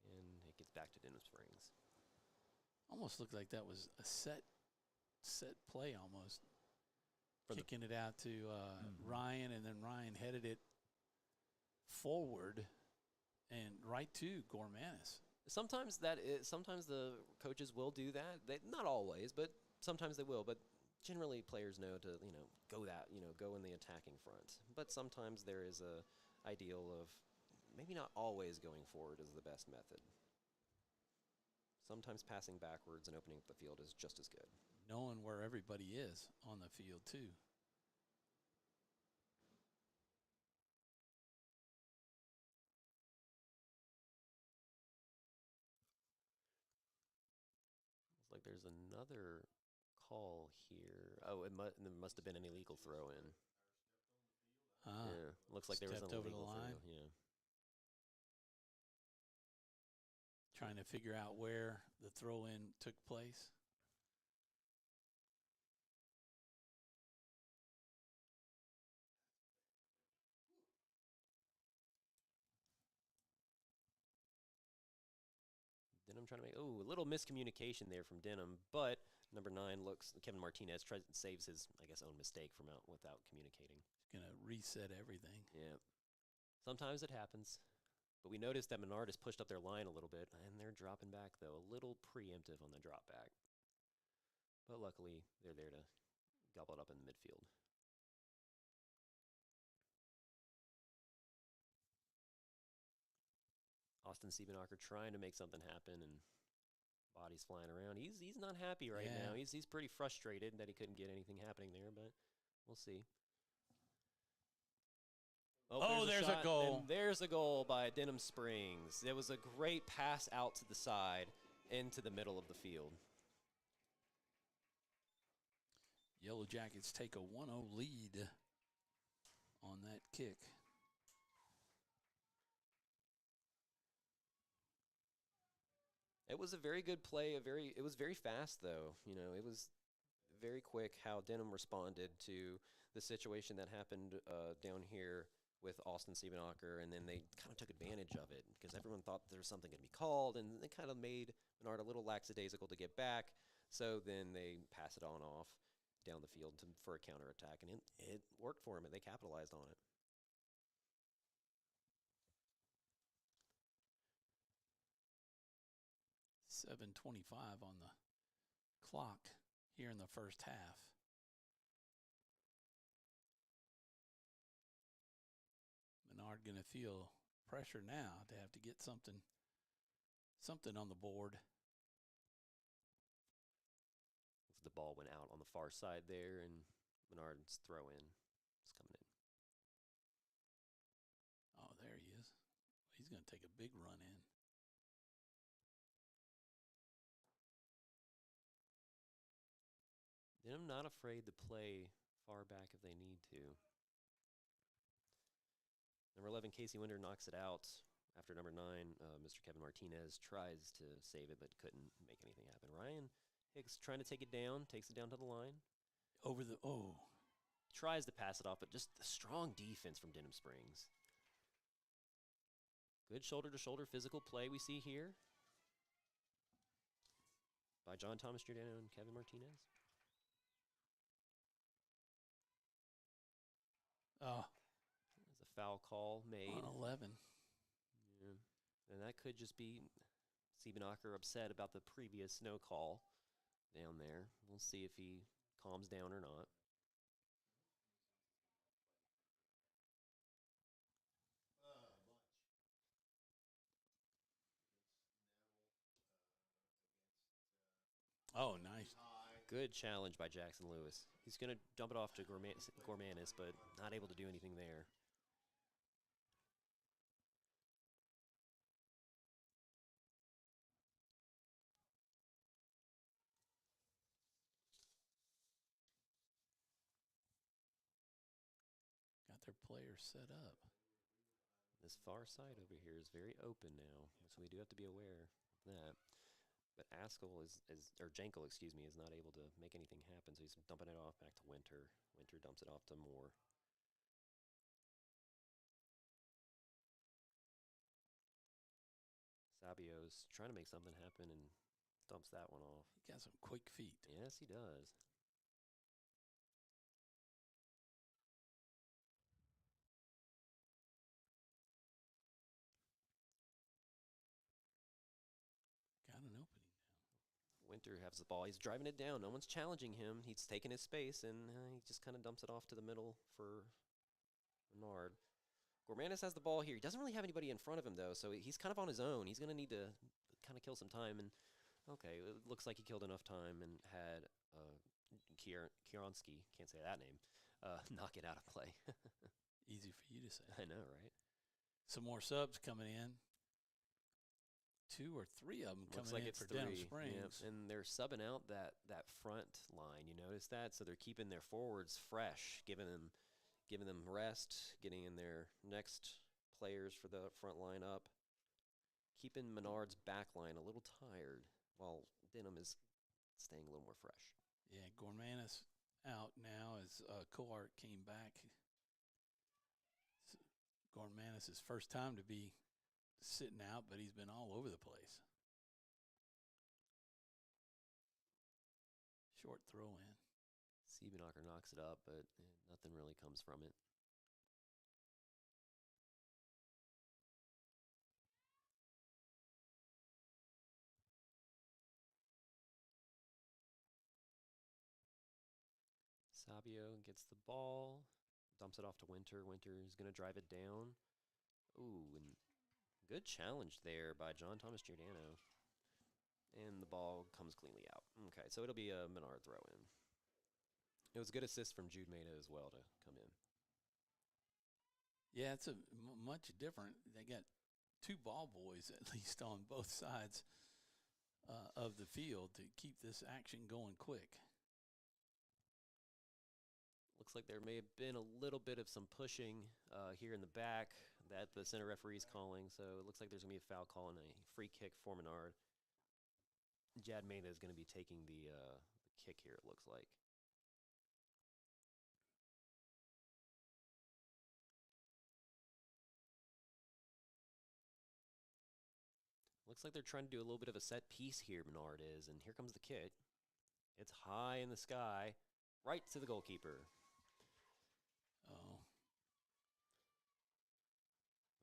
and it gets back to Denham Springs. Almost looked like that was a set play almost. Kicking it out to Ryan, and then Ryan headed it forward and right to Gormanis. Sometimes sometimes the coaches will do that. Not always, but sometimes they will. But generally, players know to go in the attacking front. But sometimes there is a ideal of maybe not always going forward is the best method. Sometimes passing backwards and opening up the field is just as good. Knowing where everybody is on the field too. Like there's another call here. Oh, there must have been an illegal throw in. Yeah, looks like there was an Stepped over illegal the line. throw. Yeah. Trying to figure out where the throw in took place. Denham trying to make a little miscommunication there from Denham, but number 9 Kevin Martinez saves his own mistake from without communicating. He's gonna reset everything. Yeah, sometimes it happens, but we noticed that Menard has pushed up their line a little bit, and they're dropping back though, a little preemptive on the drop back. But luckily, they're there to gobble it up in the midfield. Austin Siebenacher trying to make something happen, and bodies flying around. He's not happy right now. He's pretty frustrated that he couldn't get anything happening there, but we'll see. There's a goal. And there's a goal by Denham Springs. It was a great pass out to the side into the middle of the field. Yellow Jackets take a 1-0 lead on that kick. It was a very good play. It was very fast, though. It was very quick how Denham responded to the situation that happened down here with Austin Siebenacher, and then they kind of took advantage of it because everyone thought there was something going to be called, and they kind of made Menard a little lackadaisical to get back. So then they pass it on off down the field for a counterattack, and it worked for them, and they capitalized on it. .7:25 on the clock here in the first half. Menard going to feel pressure now to have to get something on the board. The ball went out on the far side there, and Menard's throw in is coming in. Oh, there he is. He's going to take a big run in. Denham not afraid to play far back if they need to. Number 11, Casey Winder knocks it out. After number 9, Mr. Kevin Martinez tries to save it but couldn't make anything happen. Ryan Hicks trying to take it down, takes it down to the line. Tries to pass it off, but just the strong defense from Denham Springs. Good shoulder-to-shoulder physical play we see here by John Thomas Giordano and Kevin Martinez. There's a foul call made. On 11. Yeah. And that could just be Siebenacher upset about the previous no call down there. We'll see if he calms down or not. Oh, nice. Good challenge by Jackson Lewis. He's going to dump it off to Gormanis, but not able to do anything there. Got their players set up. This far side over here is very open now, so we do have to be aware of that. But Askell or Jankel, excuse me, is not able to make anything happen, so he's dumping it off back to Winter. Winter dumps it off to Moore. Sabio's trying to make something happen and dumps that one off. He got some quick feet. Yes, he does. Got an opening now. Winter has the ball. He's driving it down. No one's challenging him. He's taking his space, and he just kind of dumps it off to the middle for Menard. Gormanis has the ball here. He doesn't really have anybody in front of him, though, so he's kind of on his own. He's going to need to kind of kill some time. And okay, it looks like he killed enough time and had Kieronski, can't say that name, knock it out of play. Easy for you to say. I know, right? Some more subs coming in. 2 or 3 of them Looks coming like in it's for 3. Denham Yep. Springs. And they're subbing out that front line. You notice that? So they're keeping their forwards fresh, giving them rest, getting in their next players for the front line up, keeping Menard's back line a little tired while Denham is staying a little more fresh. Yeah, Gormanis out now as Coart came back. Gormanis' first time to be sitting out, but he's been all over the place. Short throw in. Siebenacher knocks it up, but nothing really comes from it. Sabio gets the ball, dumps it off to Winter. Winter is going to drive it down. Ooh, and good challenge there by John Thomas Giordano. And the ball comes cleanly out. Okay, so it'll be a Menard throw in. It was a good assist from Jude Maida as well to come in. Yeah, it's much different. They got 2 ball boys at least on both sides of the field to keep this action going quick. Looks like there may have been a little bit of some pushing here in the back that the center referee's calling, so it looks like there's going to be a foul call and a free kick for Menard. Jad Maida is going to be taking the kick here, it looks like. Looks like they're trying to do a little bit of a set piece here, Menard is, and here comes the kick. It's high in the sky, right to the goalkeeper. Oh.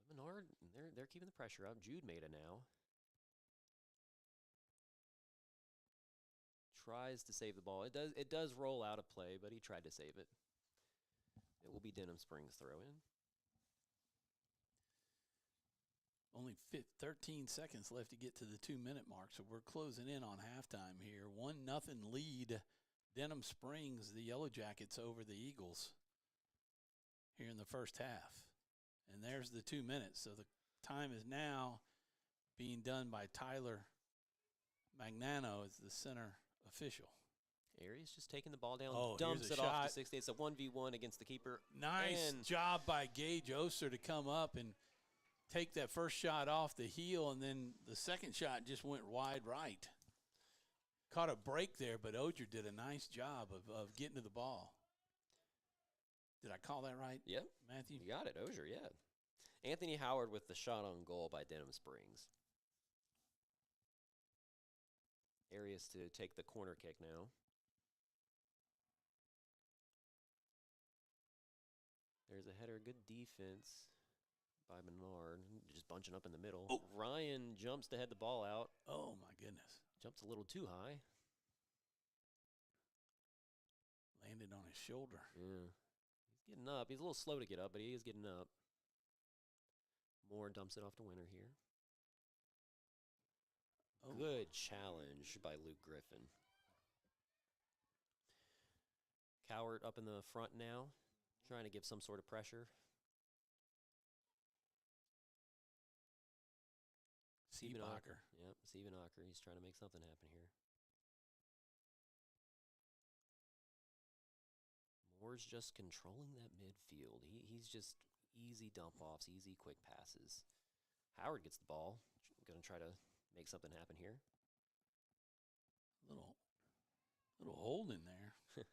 But Menard, they're keeping the pressure up. Jude Maida now. Tries to save the ball. It does roll out of play, but he tried to save it. It will be Denham Springs throw in. Only 13 seconds left to get to the 2-minute mark, so we're closing in on halftime here. 1-0 lead, Denham Springs, the Yellow Jackets over the Eagles here in the first half. And there's the 2 minutes. So the time is now being done by Tyler Magnano as the center official. Arias just taking the ball down, Oh, dumps here's it a off shot. to 60. It's a 1v1 against the keeper. Nice And job by Gage Oster to come up and take that first shot off the heel, and then the second shot just went wide right. Caught a break there, but Oger did a nice job of getting to the ball. Did I call that right? Yep. Matthew? You got it, Ogier, yeah. Anthony Howard with the shot on goal by Denham Springs. Arias to take the corner kick now. There's a header, good defense by Menard, just bunching up in the middle. Oh. Ryan jumps to head the ball out. Oh, my goodness. Jumps a little too high. Landed on his shoulder. Yeah. He's getting up. He's a little slow to get up, but he is getting up. Moore dumps it off to Winter here. Oh. Good challenge by Luke Griffin. Cowart up in the front now, trying to give some sort of pressure. Siebenacher. Yep, Siebenacher. He's trying to make something happen here. Moore's just controlling that midfield. He's just Easy dump-offs, easy quick passes. Howard gets the ball. Going to try to make something happen here. Little hold in there.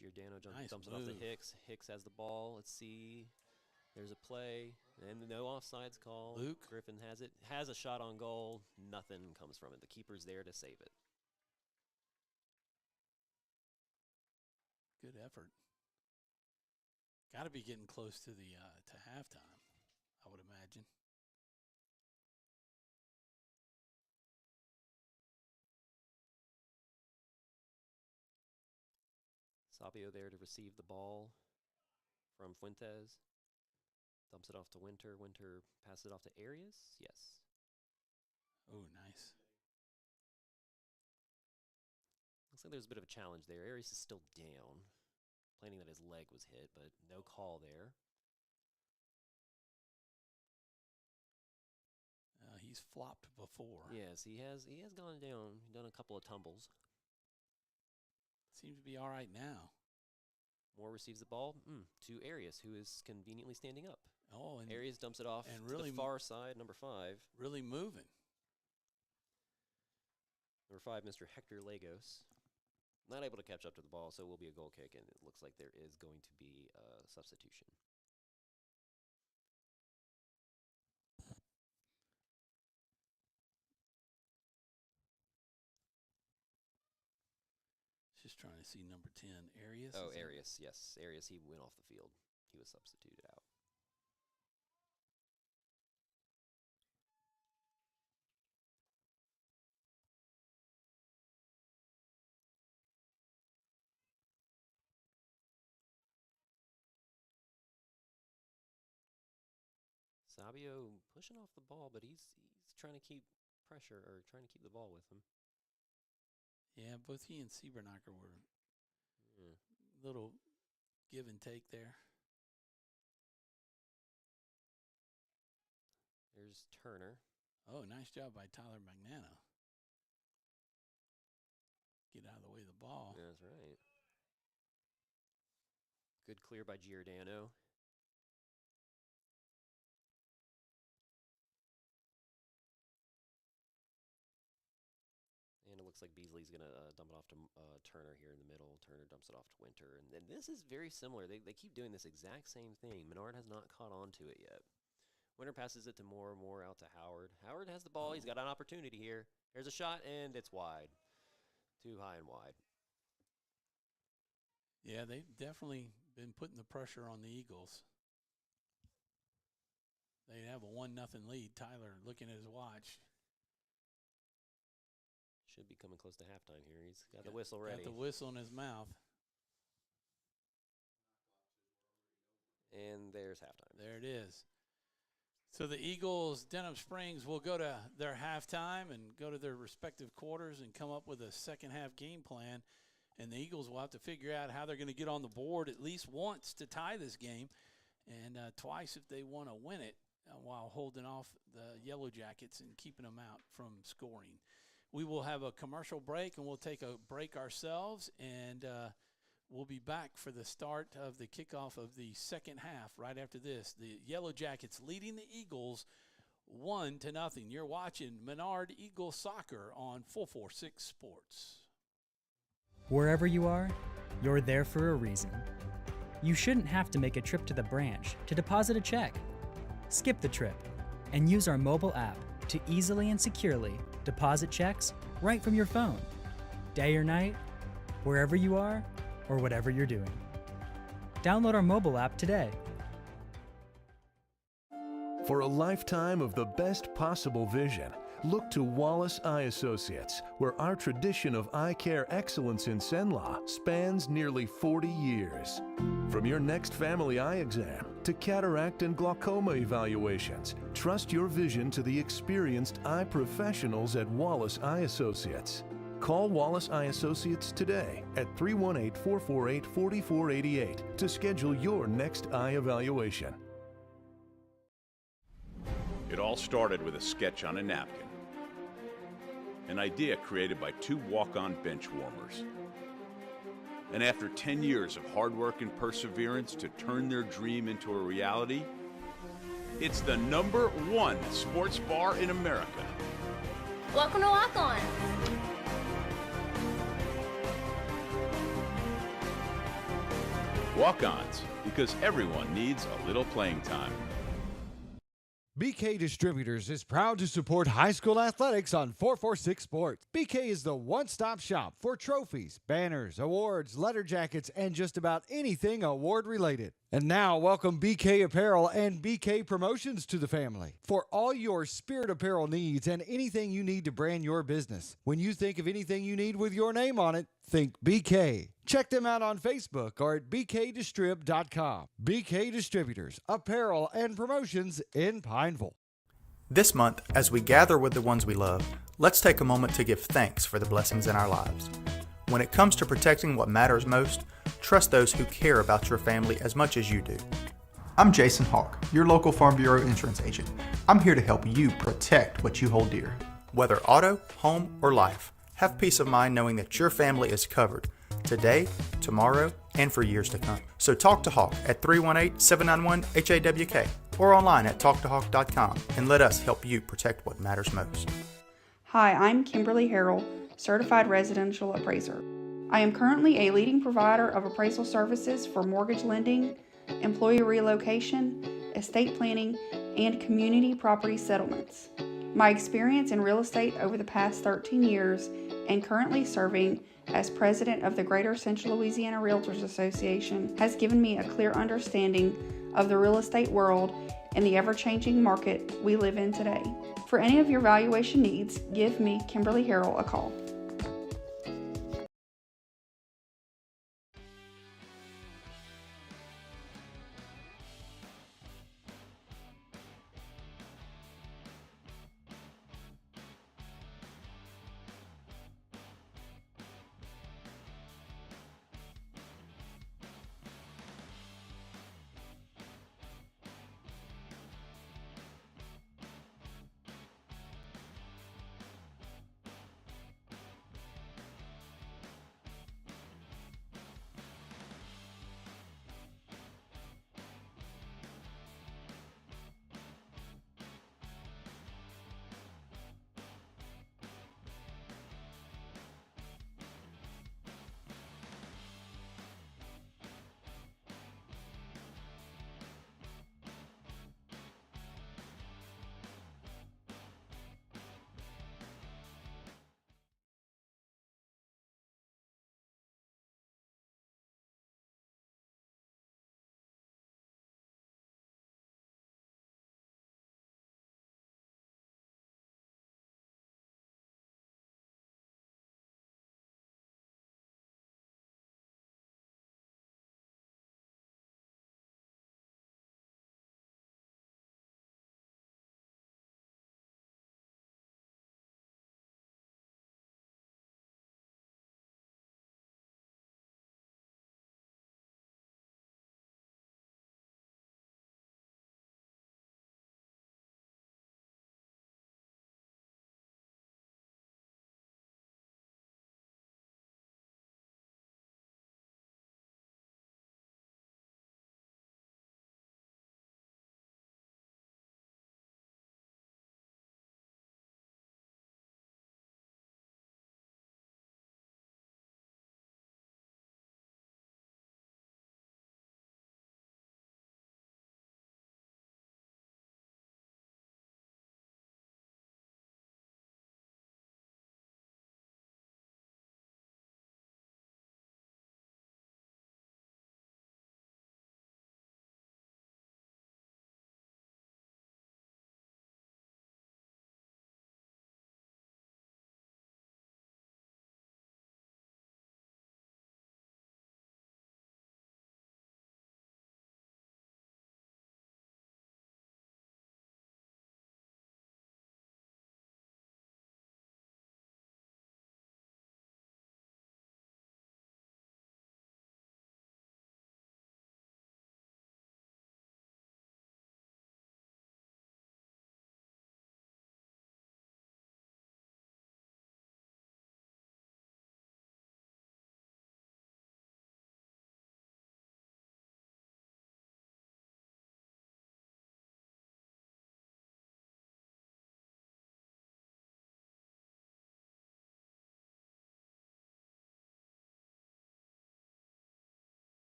Giordano Nice dumps it off to move. Hicks. Hicks has the ball. Let's see. There's a play. And no offsides call. Luke. Griffin has it. Has a shot on goal. Nothing comes from it. The keeper's there to save it. Good effort. Got to be getting close to the to halftime, I would imagine. Sabio there to receive the ball from Fuentes. Dumps it off to Winter. Winter passes it off to Arias. Yes. Oh, nice. Looks like there's a bit of a challenge there. Arias is still down, complaining that his leg was hit, but no call there. He's flopped before. Yes, he has gone down, done a couple of tumbles. Seems to be all right now. Moore receives the ball to Arias, who is conveniently standing up. Oh, and Arias dumps it off and to really the far side, number 5. really moving. Number 5, Mr. Hector Lagos. Not able to catch up to the ball, so it will be a goal kick, and it looks like there is going to be a substitution. Just trying to see number 10, Arias. Oh, is it? Arias, yes. Arias, he went off the field. He was substituted out. Sabio pushing off the ball, but he's trying to keep pressure, or trying to keep the ball with him. Yeah, both he and Siebernacher were Yeah. little give and take there. There's Turner. Oh, nice job by Tyler Magnano. Get out of the way of the ball. Yeah, that's right. Good clear by Giordano. And it looks like Beasley's going to dump it off to Turner here in the middle. Turner dumps it off to Winter. And this is very similar. They keep doing this exact same thing. Menard has not caught on to it yet. Winter passes it to Moore. Moore out to Howard. Howard has the ball. He's got an opportunity here. There's a shot, and it's wide. Too high and wide. Yeah, they've definitely been putting the pressure on the Eagles. They have a 1-0 lead. Tyler looking at his watch. Should be coming close to halftime here. He's got the whistle ready. Got the whistle in his mouth. And there's halftime. There it is. So the Eagles, Denham Springs, will go to their halftime and go to their respective quarters and come up with a second-half game plan. And the Eagles will have to figure out how they're going to get on the board at least once to tie this game, and twice if they want to win it, while holding off the Yellow Jackets and keeping them out from scoring. We will have a commercial break, and we'll take a break ourselves, and we'll be back for the start of the kickoff of the second half right after this. The Yellow Jackets leading the Eagles 1-0. You're watching Menard Eagle Soccer on 446 Sports. Wherever you are, you're there for a reason. You shouldn't have to make a trip to the branch to deposit a check. Skip the trip and use our mobile app to easily and securely deposit checks right from your phone. Day or night, wherever you are, or whatever you're doing. Download our mobile app today. For a lifetime of the best possible vision, look to Wallace Eye Associates, where our tradition of eye care excellence in Cenla spans nearly 40 years. From your next family eye exam to cataract and glaucoma evaluations, trust your vision to the experienced eye professionals at Wallace Eye Associates. Call Wallace Eye Associates today at 318-448-4488 to schedule your next eye evaluation. It all started with a sketch on a napkin. An idea created by two walk-on bench warmers. And after 10 years of hard work and perseverance to turn their dream into a reality, it's the #1 sports bar in America. Welcome to Walk On. Walk-ons, because everyone needs a little playing time. BK Distributors is proud to support high school athletics on 446 Sports. BK is the one-stop shop for trophies, banners, awards, letter jackets, and just about anything award-related. And now, welcome BK Apparel and BK Promotions to the family for all your spirit apparel needs and anything you need to brand your business. When you think of anything you need with your name on it, think BK. Check them out on Facebook or at bkdistrib.com. BK Distributors, Apparel and Promotions in Pineville. This month, as we gather with the ones we love, let's take a moment to give thanks for the blessings in our lives. When it comes to protecting what matters most, trust those who care about your family as much as you do. I'm Jason Hawk, your local Farm Bureau insurance agent. I'm here to help you protect what you hold dear. Whether auto, home, or life, have peace of mind knowing that your family is covered today, tomorrow, and for years to come. So talk to Hawk at 318-791-HAWK or online at talktohawk.com and let us help you protect what matters most. Hi, I'm Kimberly Harrell, Certified Residential Appraiser. I am currently a leading provider of appraisal services for mortgage lending, employee relocation, estate planning, and community property settlements. My experience in real estate over the past 13 years and currently serving as president of the Greater Central Louisiana Realtors Association has given me a clear understanding of the real estate world and the ever-changing market we live in today. For any of your valuation needs, give me, Kimberly Harrell, a call.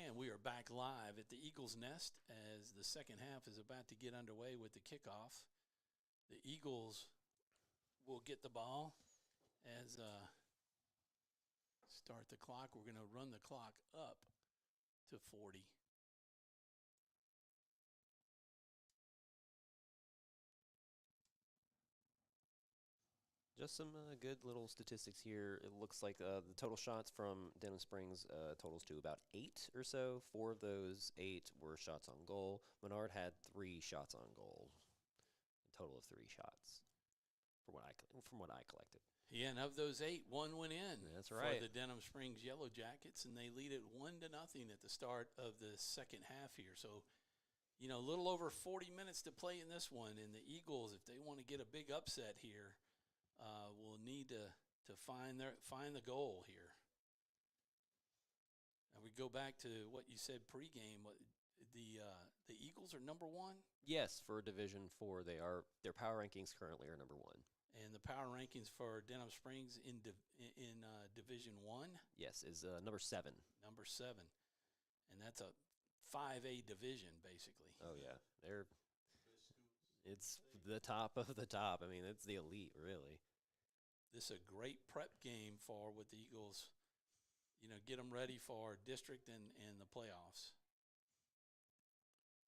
And we are back live at the Eagles Nest as the second half is about to get underway with the kickoff. The Eagles will get the ball as start the clock. We're going to run the clock up to 40. Just some good little statistics here. It looks like the total shots from Denham Springs totals to about 8 or so. 4 of those 8 were shots on goal. Menard had 3 shots on goal. A total of 3 shots from what I collected. Yeah, and of those 8, 1 went in. That's right. For the Denham Springs Yellow Jackets, and they lead it 1-0 at the start of the second half here. So, a little over 40 minutes to play in this one, and the Eagles, if they want to get a big upset here, will need to find the goal here. And we go back to what you said pregame. The Eagles are number 1. Yes, for Division 4, they are. Their power rankings currently are number 1. And the power rankings for Denham Springs in Division 1. Yes, is number 7. Number 7, and that's a 5A division basically. Oh yeah, it's the top of the top. I mean, it's the elite, really. This is a great prep game for with the Eagles, get them ready for district and the playoffs.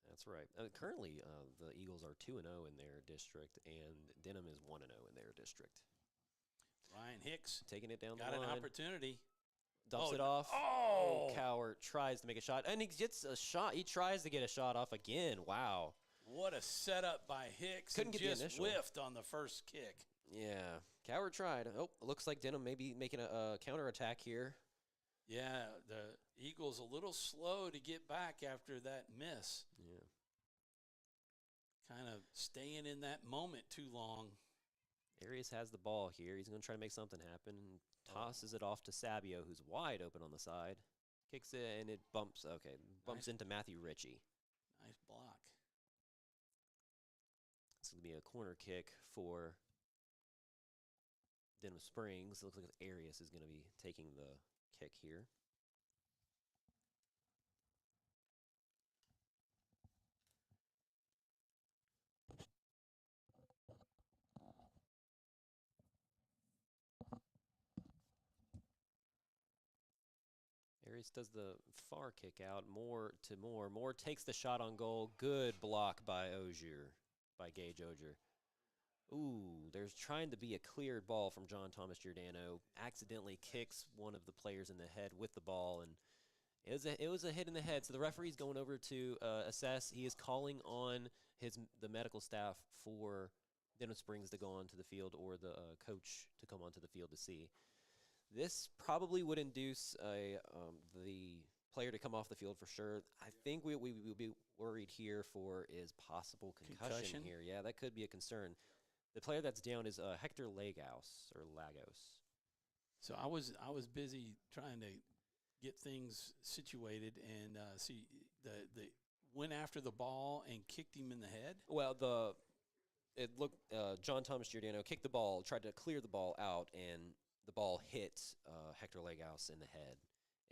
That's right. Currently, the Eagles are 2-0 in their district, and Denham is 1-0 in their district. Ryan Hicks taking it down got the line. An opportunity. Dumps it off. Oh! Cowart tries to make a shot, and he gets a shot. He tries to get a shot off again. Wow. What a setup by Hicks. Couldn't get the just initial. Whiffed on the first kick. Yeah. Cowart tried. Oh, it looks like Denham may be making a counterattack here. Yeah, the Eagles a little slow to get back after that miss. Yeah. Kind of staying in that moment too long. Arias has the ball here. He's going to try to make something happen. Tosses it off to Sabio, who's wide open on the side. Kicks it, and it bumps into Matthew Ritchie. Nice block. It's going to be a corner kick for Denham Springs. It looks like Arias is going to be taking the kick here. Arias does the far kick out, Moore to Moore. Moore takes the shot on goal. Good block by Gage Ogier. Ooh, there's trying to be a cleared ball from John Thomas Giordano. Accidentally kicks one of the players in the head with the ball, and it was a hit in the head. So the referee's going over to assess. He is calling on the medical staff for Denham Springs to go onto the field, or the coach to come onto the field to see. This probably would induce the player to come off the field for sure. I think we would be worried here for is possible concussion here. Yeah, that could be a concern. The player that's down is Hector Lagos. So I was busy trying to get things situated and see the went after the ball and kicked him in the head. Well, John Thomas Giordano kicked the ball, tried to clear the ball out, and the ball hit Hector Lagos in the head,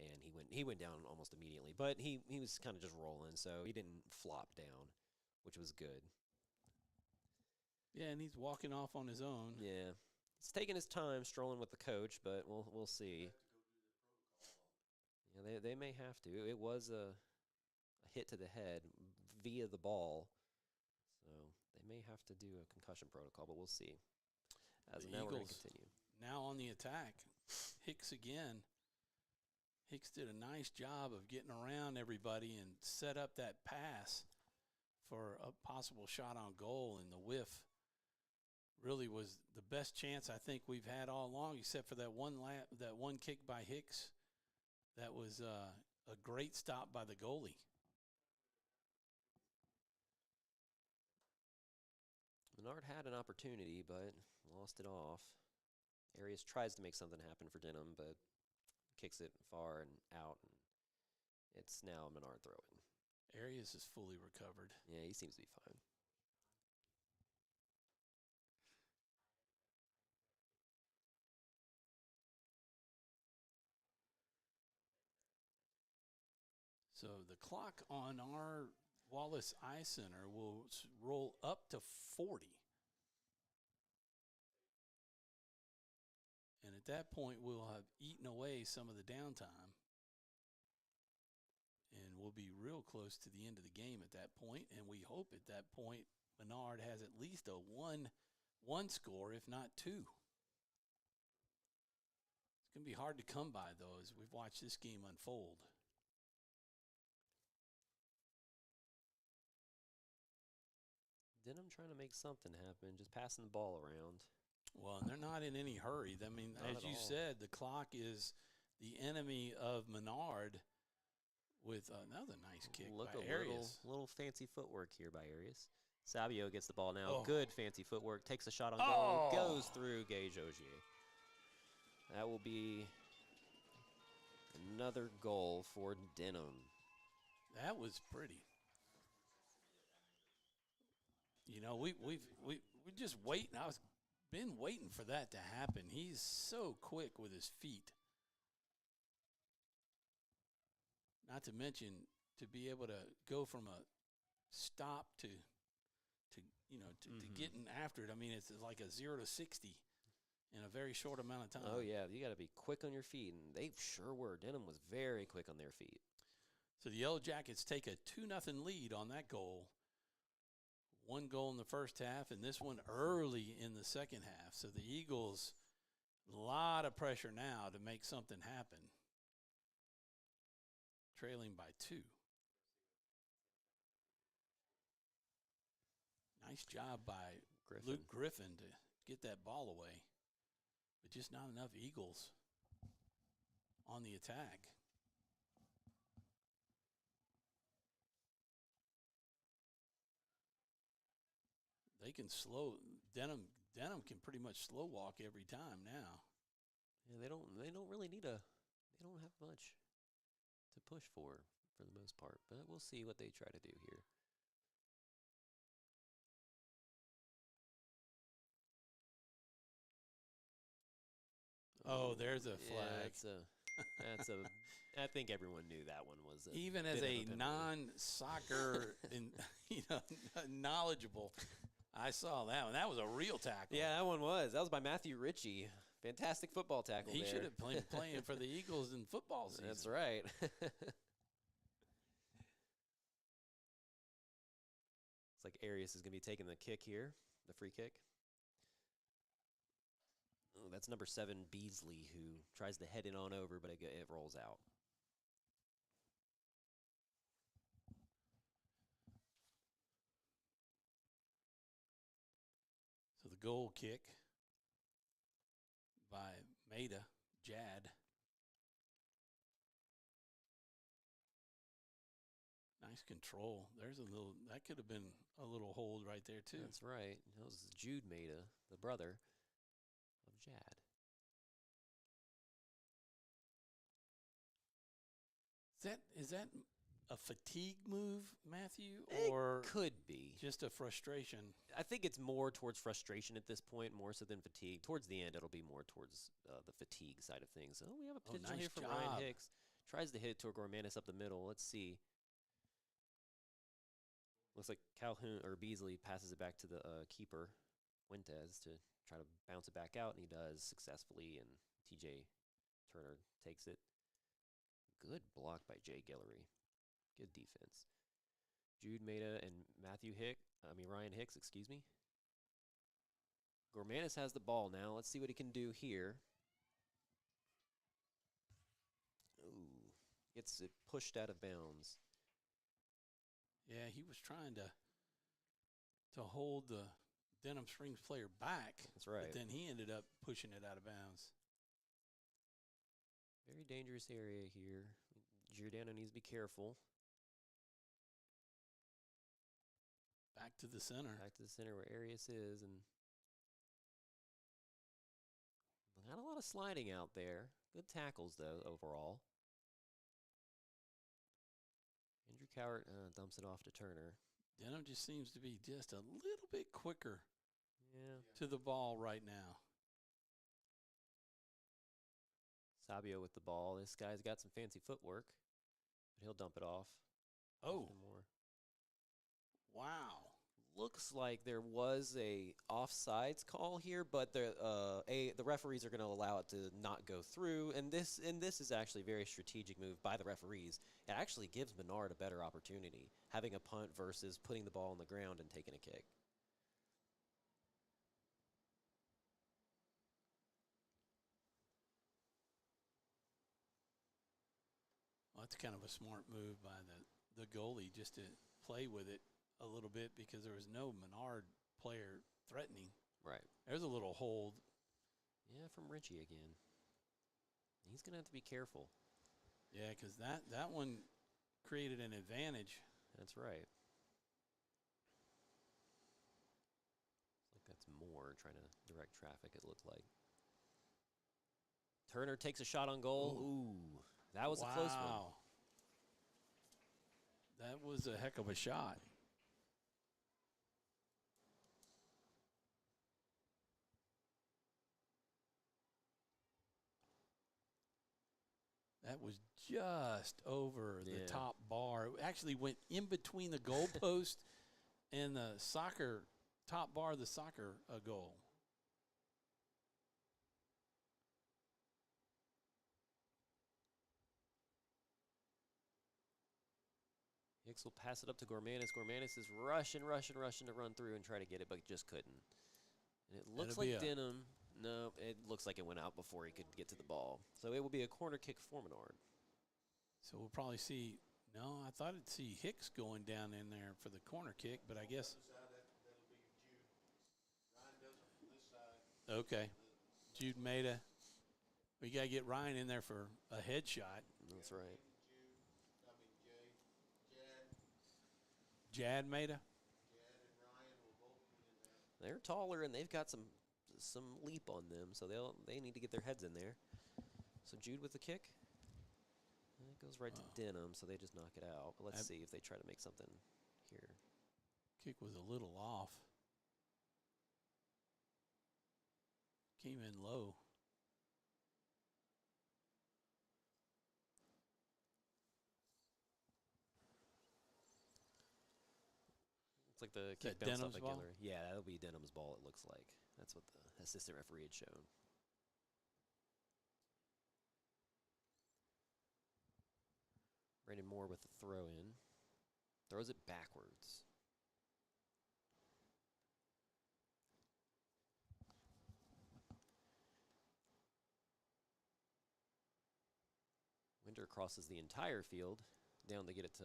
and he went down almost immediately. But he was kind of just rolling, so he didn't flop down, which was good. Yeah, and he's walking off on his own. Yeah, he's taking his time strolling with the coach, but we'll see. Yeah, they may have to. It was a hit to the head via the ball, so they may have to do a concussion protocol, but we'll see. As The now we're going to Eagles continue. Now on the attack, Hicks again. Hicks did a nice job of getting around everybody and set up that pass for a possible shot on goal, and the whiff really was the best chance I think we've had all along, except for that one kick by Hicks. That was a great stop by the goalie. Menard had an opportunity, but lost it off. Arias tries to make something happen for Denham, but kicks it far and out. And it's now Menard throwing. Arias is fully recovered. Yeah, he seems to be fine. So the clock on our Wallace Eye Center will roll up to 40. And at that point, we'll have eaten away some of the downtime. And we'll be real close to the end of the game at that point. And we hope at that point Menard has at least a one score, if not two. It's going to be hard to come by, though, as we've watched this game unfold. Denham trying to make something happen, just passing the ball around. Well, and they're not in any hurry. I mean, Not as at you all. said, the clock is the enemy of Menard with another nice kick Look by a Arias. little fancy footwork here by Arias. Sabio gets the ball now. Oh. Good fancy footwork. Takes a shot on Oh. goal. Goes through Gage Ogier. That will be another goal for Denham. That was pretty. You know, we just waiting. I was been waiting for that to happen. He's so quick with his feet. Not to mention to be able to go from a stop to getting after it. I mean, it's like a 0 to 60 in a very short amount of time. Oh, yeah. You got to be quick on your feet, and they sure were. Denham was very quick on their feet. So the Yellow Jackets take a 2-0 lead on that goal. One goal in the first half, and this one early in the second half. So the Eagles, a lot of pressure now to make something happen. Trailing by 2. Nice job by Luke Griffin to get that ball away. But just not enough Eagles on the attack. They can Denham can pretty much slow walk every time now. Yeah, they don't really need they don't have much to push for the most part, but we'll see what they try to do here. Oh, there's a flag. That's I think everyone knew that one was even as a non-soccer knowledgeable. I saw that one. That was a real tackle. Yeah, that one was. That was by Matthew Ritchie. Fantastic football tackle. He there. should have been playing for the Eagles in football season. That's right. It's like Arias is going to be taking the kick here, the free kick. Oh, that's number 7, Beasley, who tries to head it on over, but it rolls out. So the goal kick by Maida, Jad. Nice control. That could have been a little hold right there, too. That's right. That was Jude Maida, the brother of Jad. Is that a fatigue move, Matthew, It or could be just a frustration? I think it's more towards frustration at this point, more so than fatigue. Towards the end, it'll be more towards the fatigue side of things. Oh, we have a potential nice here from job. Ryan Hicks. Tries to hit it to Gormanis up the middle. Let's see. Looks like Calhoun or Beasley passes it back to the keeper, Fuentes, to try to bounce it back out, and he does successfully, and TJ Turner takes it. Good block by Jay Guillory. Good defense. Jude Maida and Ryan Hicks, excuse me. Gormanis has the ball now. Let's see what he can do here. Ooh, gets it pushed out of bounds. Yeah, he was trying to hold the Denham Springs player back. That's right. But then he ended up pushing it out of bounds. Very dangerous area here. Giordano needs to be careful. Back to the center. Back to the center where Arias is, and not a lot of sliding out there. Good tackles, though, overall. Andrew Cowart dumps it off to Turner. Denham just seems to be just a little bit quicker Yeah. to the ball right now. Sabio with the ball. This guy's got some fancy footwork. But he'll dump it off. Oh. More. Wow. Looks like there was a offsides call here, but the referees are going to allow it to not go through. And this is actually a very strategic move by the referees. It actually gives Menard a better opportunity, having a punt versus putting the ball on the ground and taking a kick. Well, that's kind of a smart move by the goalie just to play with it a little bit because there was no Menard player threatening. Right. There's a little hold. Yeah, from Richie again. He's going to have to be careful. Yeah, because that one created an advantage. That's right. Like that's more trying to direct traffic, it looked like. Turner takes a shot on goal. Ooh, that was a close one. That was a heck of a shot. That was just over the top bar. It actually went in between the goalpost and the soccer top bar of the soccer goal. Hicks will pass it up to Gormanis. Gormanis is rushing to run through and try to get it, but just couldn't. And it looks like Denham. No, it looks like it went out before he could get to the ball. So it will be a corner kick for Menard. So we'll probably see. No, I thought I'd see Hicks going down in there for the corner kick, but I guess. Okay. Jude Maida. We got to get Ryan in there for a headshot. That's right. Jad Maida. They're taller and they've got some leap on them, so they need to get their heads in there. So Jude with the kick. And it goes right to Denham, so they just knock it out. But let's see if they try to make something here. Kick was a little off. Came in low. It's like the kick bounced off ball? Gillery. Yeah, that'll be Denham's ball, it looks like. That's what the assistant referee had shown. Brandon Moore with the throw in. Throws it backwards. Winter crosses the entire field down to get it to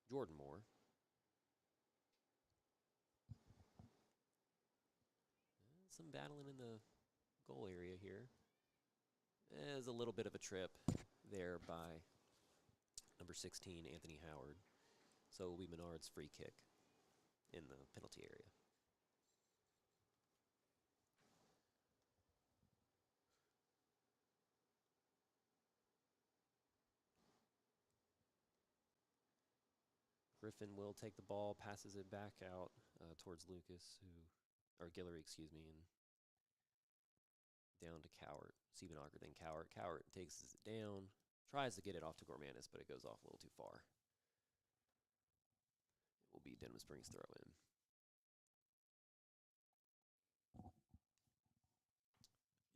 Jordan Moore. Some battling in the goal area here. There's a little bit of a trip there by number 16, Anthony Howard. So it will be Menard's free kick in the penalty area. Griffin will take the ball, passes it back out towards Lucas, or Guillory, excuse me, and down to Cowart. Siebenauer, then Cowart. Cowart takes it down, tries to get it off to Gormanis, but it goes off a little too far. It will be Denham Springs throw in.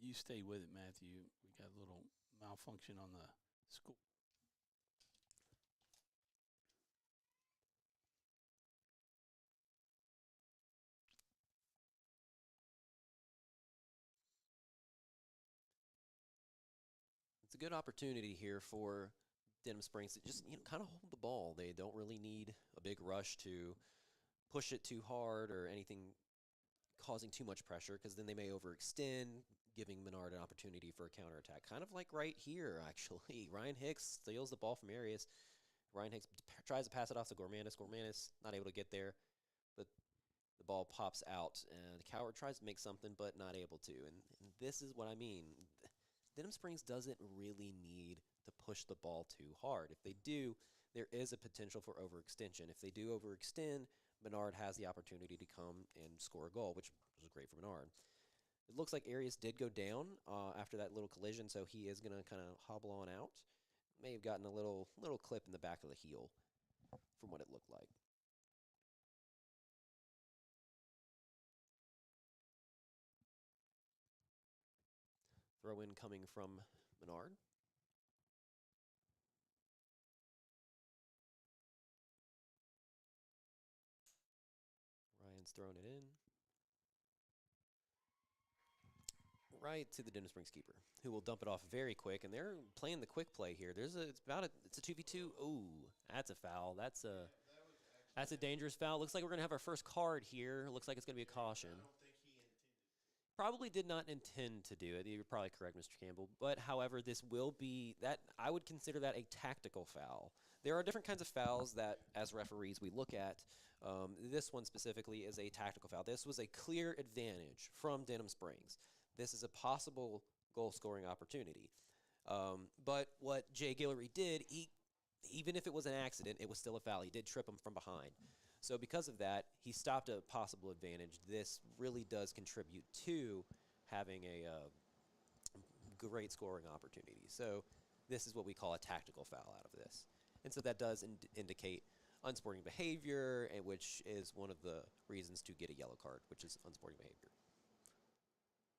You stay with it, Matthew. We got a little malfunction on the school. It's a good opportunity here for Denham Springs to just kind of hold the ball. They don't really need a big rush to push it too hard or anything causing too much pressure, because then they may overextend, giving Menard an opportunity for a counterattack. Kind of like right here, actually. Ryan Hicks steals the ball from Arias. Ryan Hicks tries to pass it off to Gormanis. Gormanis not able to get there, but the ball pops out, and Cowart tries to make something, but not able to. And this is what I mean. Denham Springs doesn't really need to push the ball too hard. If they do, there is a potential for overextension. If they do overextend, Menard has the opportunity to come and score a goal, which was great for Menard. It looks like Arias did go down after that little collision, so he is going to kind of hobble on out. may have gotten a little clip in the back of the heel from what it looked like. Throw in coming from Menard. Ryan's throwing it in. Right to the Denham Springs keeper, who will dump it off very quick, and they're playing the quick play here. It's a 2v2. Ooh, that's a foul. That's a dangerous foul. Looks like we're gonna have our first card here. Looks like it's gonna be a caution. I don't think he intended to. Probably did not intend to do it. You're probably correct, Mr. Campbell. But however, this will be that I would consider that a tactical foul. There are different kinds of fouls that, as referees, we look at. This one specifically is a tactical foul. This was a clear advantage from Denham Springs. This is a possible goal-scoring opportunity. But what Jay Guillory did, even if it was an accident, it was still a foul. He did trip him from behind. So because of that, he stopped a possible advantage. This really does contribute to having a great scoring opportunity. So this is what we call a tactical foul out of this. And so that does indicate unsporting behavior, which is one of the reasons to get a yellow card, which is unsporting behavior.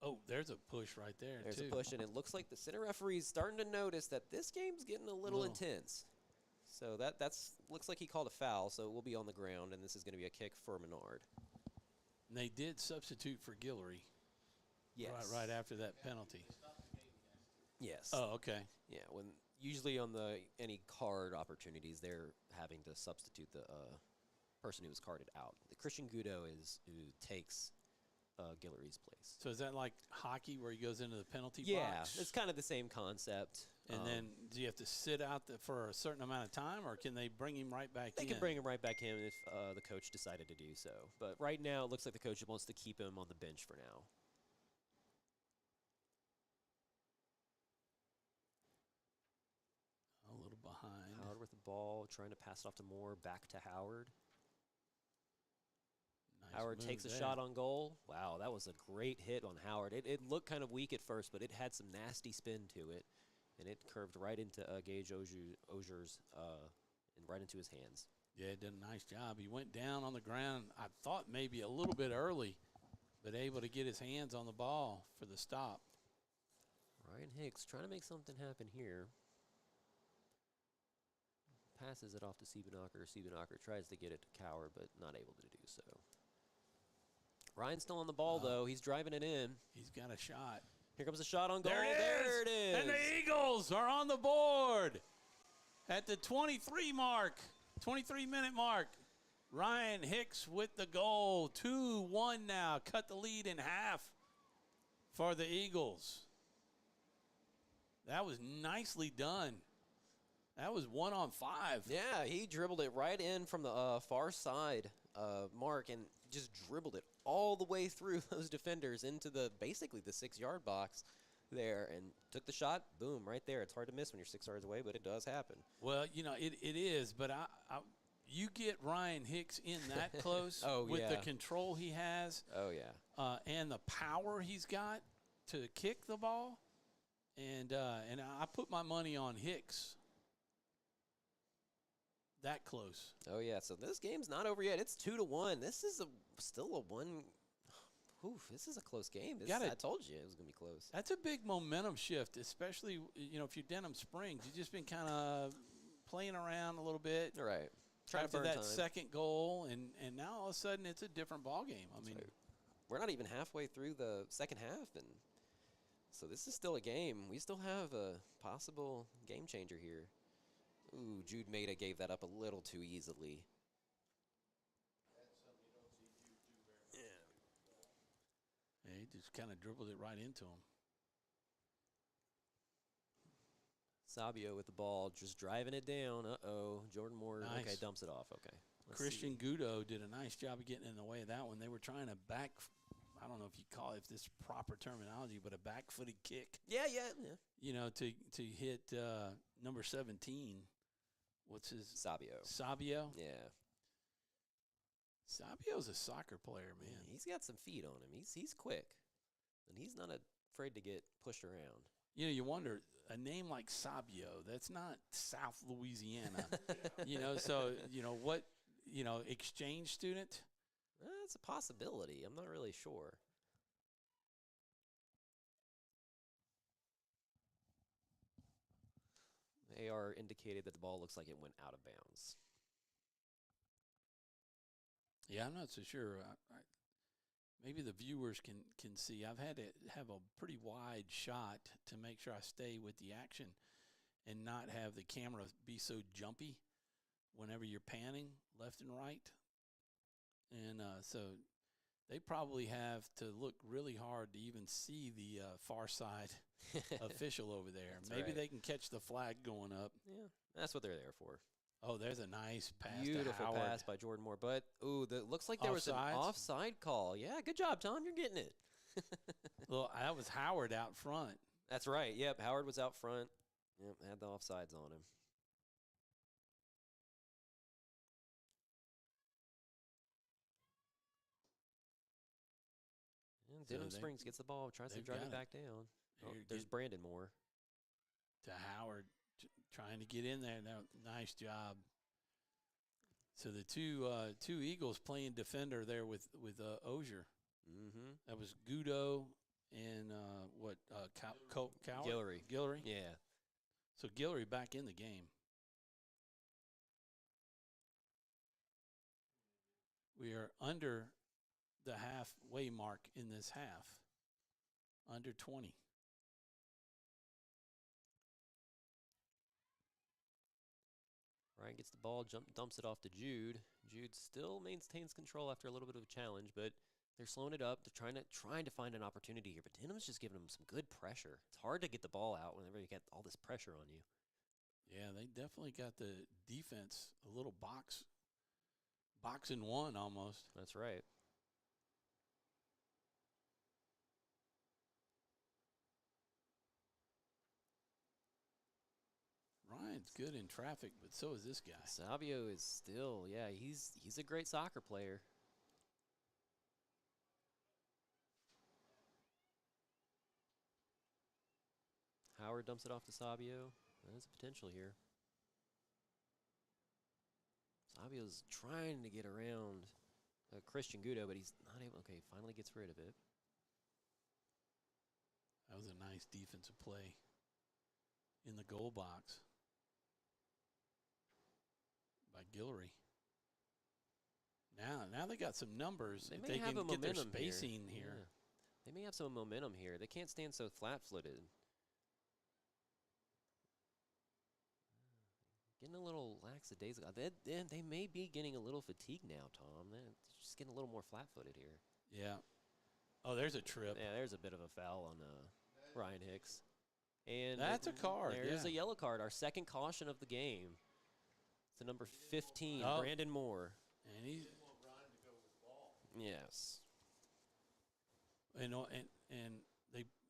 Oh, there's a push right there, There's too. a push, and it looks like the center referee's starting to notice that this game's getting a little intense. So that's looks like he called a foul, so we'll be on the ground, and this is going to be a kick for Menard. And they did substitute for Guillory. Yes. Right after that penalty. Yes. Oh, okay. Yeah, when usually on any card opportunities, they're having to substitute the person who was carded out. The Christian Gudo is who takes Guillory's place. So is that like hockey where he goes into the penalty yeah, box? it's kind of the same concept. And then do you have to sit out for a certain amount of time, or can they bring him right back in? They can bring him right back in if the coach decided to do so. But right now, it looks like the coach wants to keep him on the bench for now. A little behind. Howard with the ball, trying to pass it off to Moore, back to Howard. Nice Howard move takes a there. shot on goal. Wow, that was a great hit on Howard. It looked kind of weak at first, but it had some nasty spin to it, and it curved right into Gage Ozier's and right into his hands. Yeah, he did a nice job. He went down on the ground, I thought maybe a little bit early, but able to get his hands on the ball for the stop. Ryan Hicks trying to make something happen here. Passes it off to Siebenacher. Siebenacher tries to get it to Coward, but not able to do so. Ryan's still on the ball, though. He's driving it in. He's got a shot. Here comes a shot on goal. There it is. And the Eagles are on the board at the 23-minute mark. Ryan Hicks with the goal. 2-1 now. Cut the lead in half for the Eagles. That was nicely done. That was 1-on-5. Yeah, he dribbled it right in from the far side mark and just dribbled it all the way through those defenders into basically the 6-yard box there and took the shot. Boom, right there. It's hard to miss when you're 6 yards away, but it does happen. Well, it is, but you get Ryan Hicks in that close with the control he has. Oh, yeah. And the power he's got to kick the ball. And I put my money on Hicks. That close. Oh, yeah. So this game's not over yet. It's 2-1. This is still a one. This is a close game. I told you it was going to be close. That's a big momentum shift, especially, if you're Denham Springs. You've just been kind of playing around a little bit. Right. Trying to after burn that time. second goal, and now all of a sudden it's a different ball game. I mean, we're not even halfway through the second half, and so this is still a game. We still have a possible game changer here. Ooh, Jude Maida gave that up a little too easily. That's something you don't see Jude do very much. Yeah, he just kind of dribbled it right into him. Sabio with the ball, just driving it down. Uh-oh. Jordan Moore, Nice. okay, dumps it off. Okay. Christian Gudo did a nice job of getting in the way of that one. They were trying to I don't know if you call it, if this is proper terminology, but a back-footed kick. Yeah. To hit number 17. What's his? Sabio? Yeah. Sabio's a soccer player, man. He's got some feet on him. He's quick, and he's not afraid to get pushed around. you wonder, a name like Sabio, that's not South Louisiana. So, what, exchange student? That's a possibility. I'm not really sure. AR indicated that the ball looks like it went out of bounds. Yeah, I'm not so sure. Maybe the viewers can see. I've had to have a pretty wide shot to make sure I stay with the action and not have the camera be so jumpy whenever you're panning left and right. And so they probably have to look really hard to even see the far side official over there. Maybe they can catch the flag going up. Yeah, that's what they're there for. Oh, there's a nice pass. Beautiful to Howard. pass by Jordan Moore. But, looks like there was an offside call. Yeah, good job, Tom. You're getting it. Well, that was Howard out front. That's right. Yep, Howard was out front. Yep, had the offsides on him. And Denham Springs gets the ball, tries to drive it back down. Oh, there's Brandon Moore. To Howard, trying to get in there. Nice job. So the two Eagles playing defender there with Ozier. Mm-hmm. That was Gudo and Guillory. Guillory. Yeah. So Guillory back in the game. We are under the halfway mark in this half. Under 20. Ryan gets the ball, dumps it off to Jude. Jude still maintains control after a little bit of a challenge, but they're slowing it up. They're trying to find an opportunity here, but Denham's just giving them some good pressure. It's hard to get the ball out whenever you get all this pressure on you. Yeah, they definitely got the defense a little box and one almost. That's right. Ryan's good in traffic, but so is this guy. Savio is still, he's a great soccer player. Howard dumps it off to Savio. There's potential here. Savio's trying to get around Christian Gudo, but he's not able. Okay, finally gets rid of it. That was a nice defensive play in the goal box by Guillory. Now they got some numbers. They if may they have can a get their momentum spacing here. Yeah. They may have some momentum here. They can't stand so flat-footed. Getting a little lackadaisical. They may be getting a little fatigued now, Tom. They're just getting a little more flat-footed here. Yeah. Oh, there's a trip. Yeah, there's a bit of a foul on Ryan Hicks. And that's a card. There's a yellow card, our second caution of the game. It's the number 15, Brandon Moore. And he's yes. And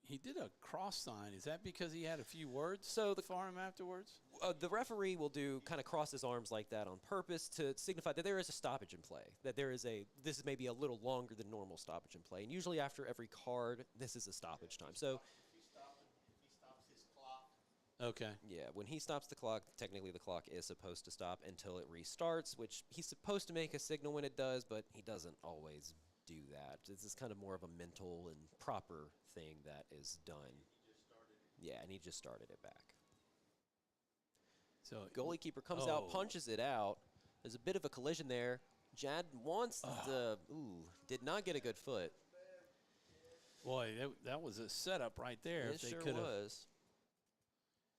he did a cross sign. Is that because he had a few words for him afterwards? The referee will cross his arms like that on purpose to signify that there is a stoppage in play, that this is maybe a little longer than normal stoppage in play. And usually after every card, this is a stoppage time. So if he stops his clock. Okay. Yeah, when he stops the clock, technically the clock is supposed to stop until it restarts, which he's supposed to make a signal when it does, but he doesn't always do that. This is kind of more of a mental and proper thing that is done. Yeah, and he just started it back. So goalie keeper comes out, punches it out. There's a bit of a collision there. Jad wants did not get a good foot. Boy, that was a setup right there. It sure was.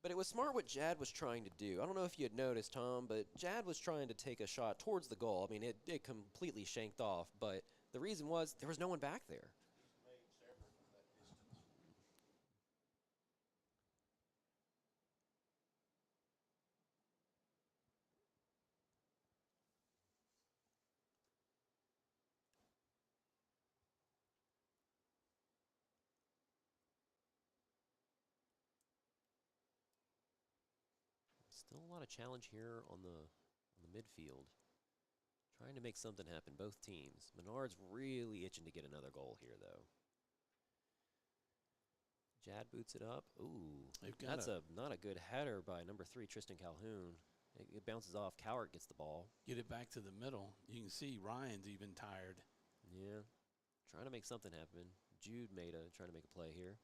But it was smart what Jad was trying to do. I don't know if you had noticed, Tom, but Jad was trying to take a shot towards the goal. I mean, it completely shanked off, but the reason was there was no one back there. Still a lot of challenge here on the midfield. Trying to make something happen, both teams. Menard's really itching to get another goal here, though. Jad boots it up. Ooh, They've got that's not a good header by number 3, Tristan Calhoun. It bounces off. Cowart gets the ball. Get it back to the middle. You can see Ryan's even tired. Yeah, trying to make something happen. Jude trying to make a play here.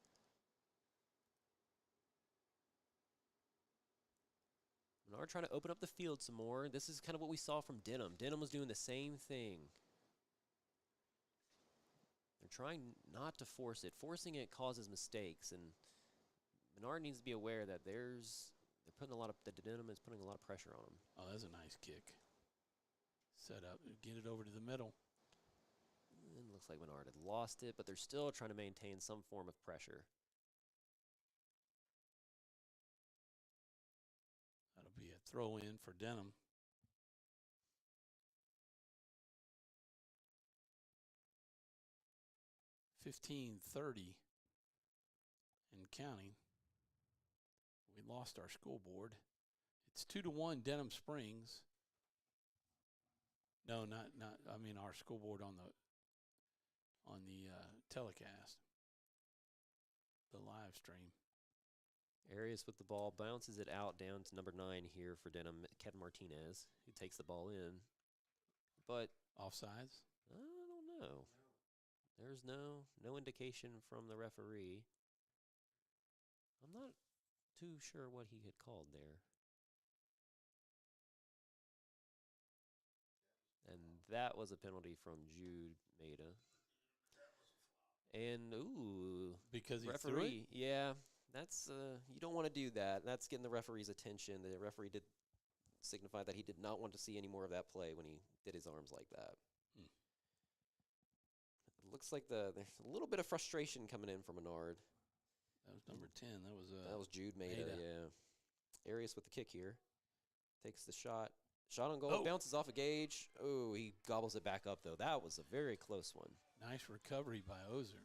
Menard trying to open up the field some more. This is kind of what we saw from Denham. Denham was doing the same thing. They're trying not to force it. Forcing it causes mistakes, and Menard needs to be aware that Denham is putting a lot of pressure on him. Oh, that's a nice kick. Set up, get it over to the middle. It looks like Menard had lost it, but they're still trying to maintain some form of pressure. That'll be a throw in for Denham. $15:30 and counting. We lost our scoreboard. It's 2-1 Denham Springs. No, not. I mean our scoreboard on the telecast, the live stream. Arias with the ball, bounces it out down to number 9 here for Denham, Kevin Martinez, who takes the ball in. But offsides? I don't know. There's no indication from the referee. I'm not too sure what he had called there. And that was a penalty from Jude Maida. And, because he referee, threw it? Yeah, that's, you don't want to do that. That's getting the referee's attention. The referee did signify that he did not want to see any more of that play when he did his arms like that. It looks like there's a little bit of frustration coming in from Menard. That was number 10. That was Jude Maida, yeah. Arias with the kick here. Takes the shot. Shot on goal, bounces off a Gage. Oh, he gobbles it back up, though. That was a very close one. Nice recovery by Ozer.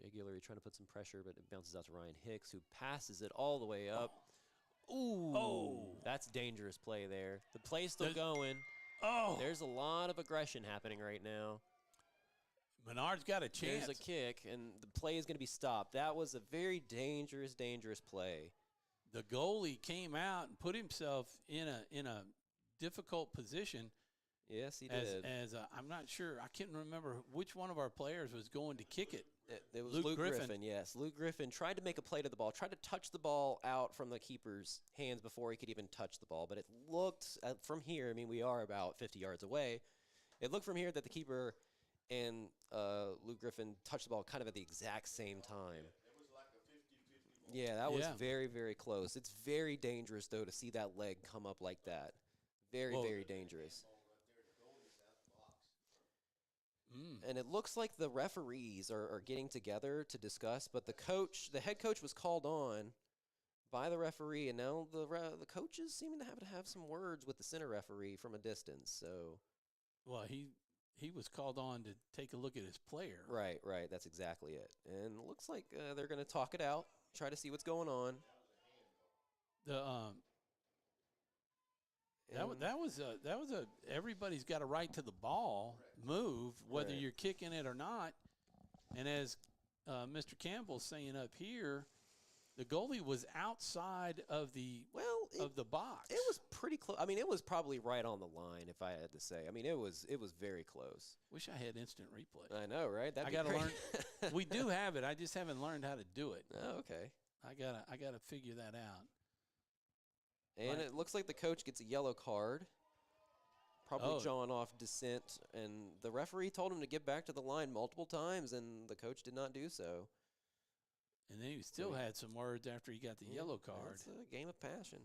Jay Guillory trying to put some pressure, but it bounces out to Ryan Hicks, who passes it all the way up. That's dangerous play there. The play's still going. There's a lot of aggression happening right now. Menard's got a chance. There's a kick, and the play is going to be stopped. That was a very dangerous play. The goalie came out and put himself in a difficult position. Yes, he did. I'm not sure. I can't remember which one of our players was going to kick it. It was Luke Griffin, yes. Luke Griffin tried to make a play to the ball, tried to touch the ball out from the keeper's hands before he could even touch the ball. But it looked, from here, I mean, we are about 50 yards away. It looked from here that the keeper and Luke Griffin touched the ball kind of at the exact same time. It was like a 50-50 ball. Yeah, that was very, very close. It's very dangerous, though, to see that leg come up like that. Very, very dangerous. And it looks like the referees are getting together to discuss, but the head coach was called on by the referee, and now the coaches seem to have some words with the center referee from a distance. So, well, he was called on to take a look at his player. Right. That's exactly it. And it looks like they're going to talk it out, try to see what's going on. That was everybody's got a right to the ball, move, whether you're kicking it or not. And as Mr. Campbell's saying up here, the goalie was outside of the box. It was pretty close. I mean, it was probably right on the line, if I had to say. I mean, it was very close. Wish I had instant replay. I know, right? I got to learn. We do have it. I just haven't learned how to do it. Oh, okay. I gotta figure that out. And it looks like the coach gets a yellow card, probably jawing off dissent. And the referee told him to get back to the line multiple times, and the coach did not do so. And then he still had some words after he got the yellow card. It's a game of passion.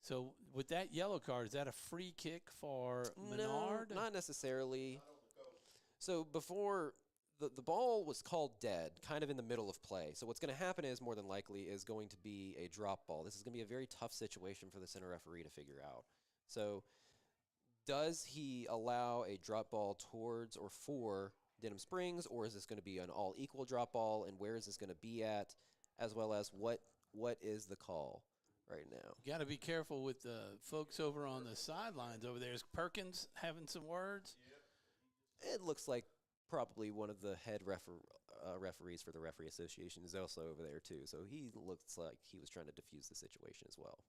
So with that yellow card, is that a free kick for Menard? No, not necessarily. So before the ball was called dead, kind of in the middle of play. So what's going to happen is, more than likely, is going to be a drop ball. This is going to be a very tough situation for the center referee to figure out. So does he allow a drop ball towards or for Denham Springs, or is this going to be an all-equal drop ball, and where is this going to be at, as well as what is the call? right now. You got to be careful with the folks over on the sidelines over there. Is Perkins having some words? It looks like probably one of the head referees for the Referee Association is also over there, too. So he looks like he was trying to diffuse the situation as well.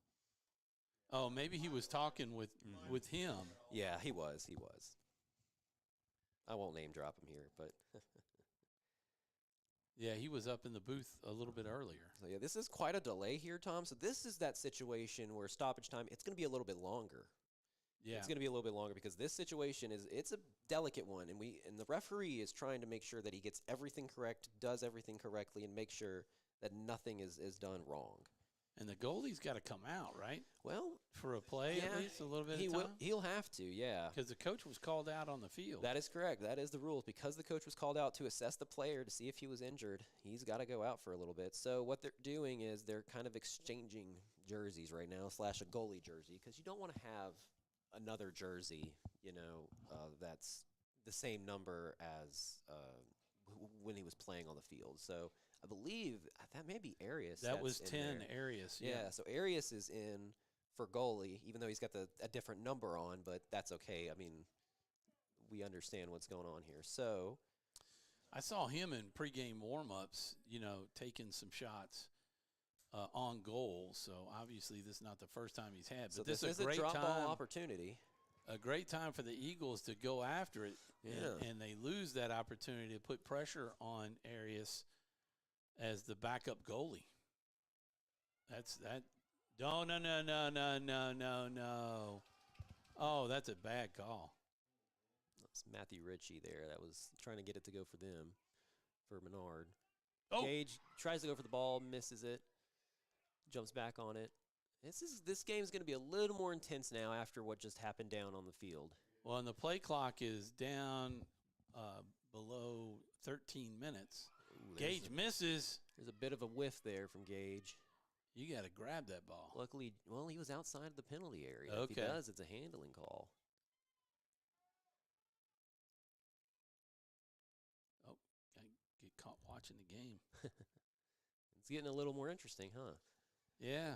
Oh, maybe he was talking with him. Yeah, he was. I won't name drop him here, but Yeah, he was up in the booth a little bit earlier. so yeah, this is quite a delay here, Tom. So this is that situation where stoppage time, it's going to be a little bit longer. Yeah. It's going to be a little bit longer because this situation it's a delicate one, and the referee is trying to make sure that he gets everything correct, does everything correctly, and make sure that nothing is done wrong. And the goalie's got to come out, right? Well, for a play at least a little bit of time. He'll have to, yeah. Because the coach was called out on the field. That is correct. That is the rules. Because the coach was called out to assess the player to see if he was injured, he's got to go out for a little bit. So what they're doing is they're kind of exchanging jerseys right now, / a goalie jersey, because you don't want to have another jersey, that's the same number as when he was playing on the field. So I believe that may be Arias. That was 10 Arias. Yeah, so Arias is in for goalie, even though he's got a different number on, but that's okay. I mean, we understand what's going on here. So I saw him in pregame warm-ups, taking some shots on goal. So obviously this is not the first time he's had. So but this is a great drop time, ball opportunity. A great time for the Eagles to go after it. Yeah. And they lose that opportunity to put pressure on Arias as the backup goalie. That's that. No. Oh, that's a bad call. That's Matthew Ritchie there. That was trying to get it to go for them, for Menard. Oh. Gage tries to go for the ball, misses it, jumps back on it. This game's going to be a little more intense now after what just happened down on the field. Well, and the play clock is down below 13 minutes. Ooh, Gage misses. There's a bit of a whiff there from Gage. You got to grab that ball. Luckily, he was outside the penalty area. Okay. If he does, it's a handling call. Oh, I get caught watching the game. It's getting a little more interesting, huh? Yeah.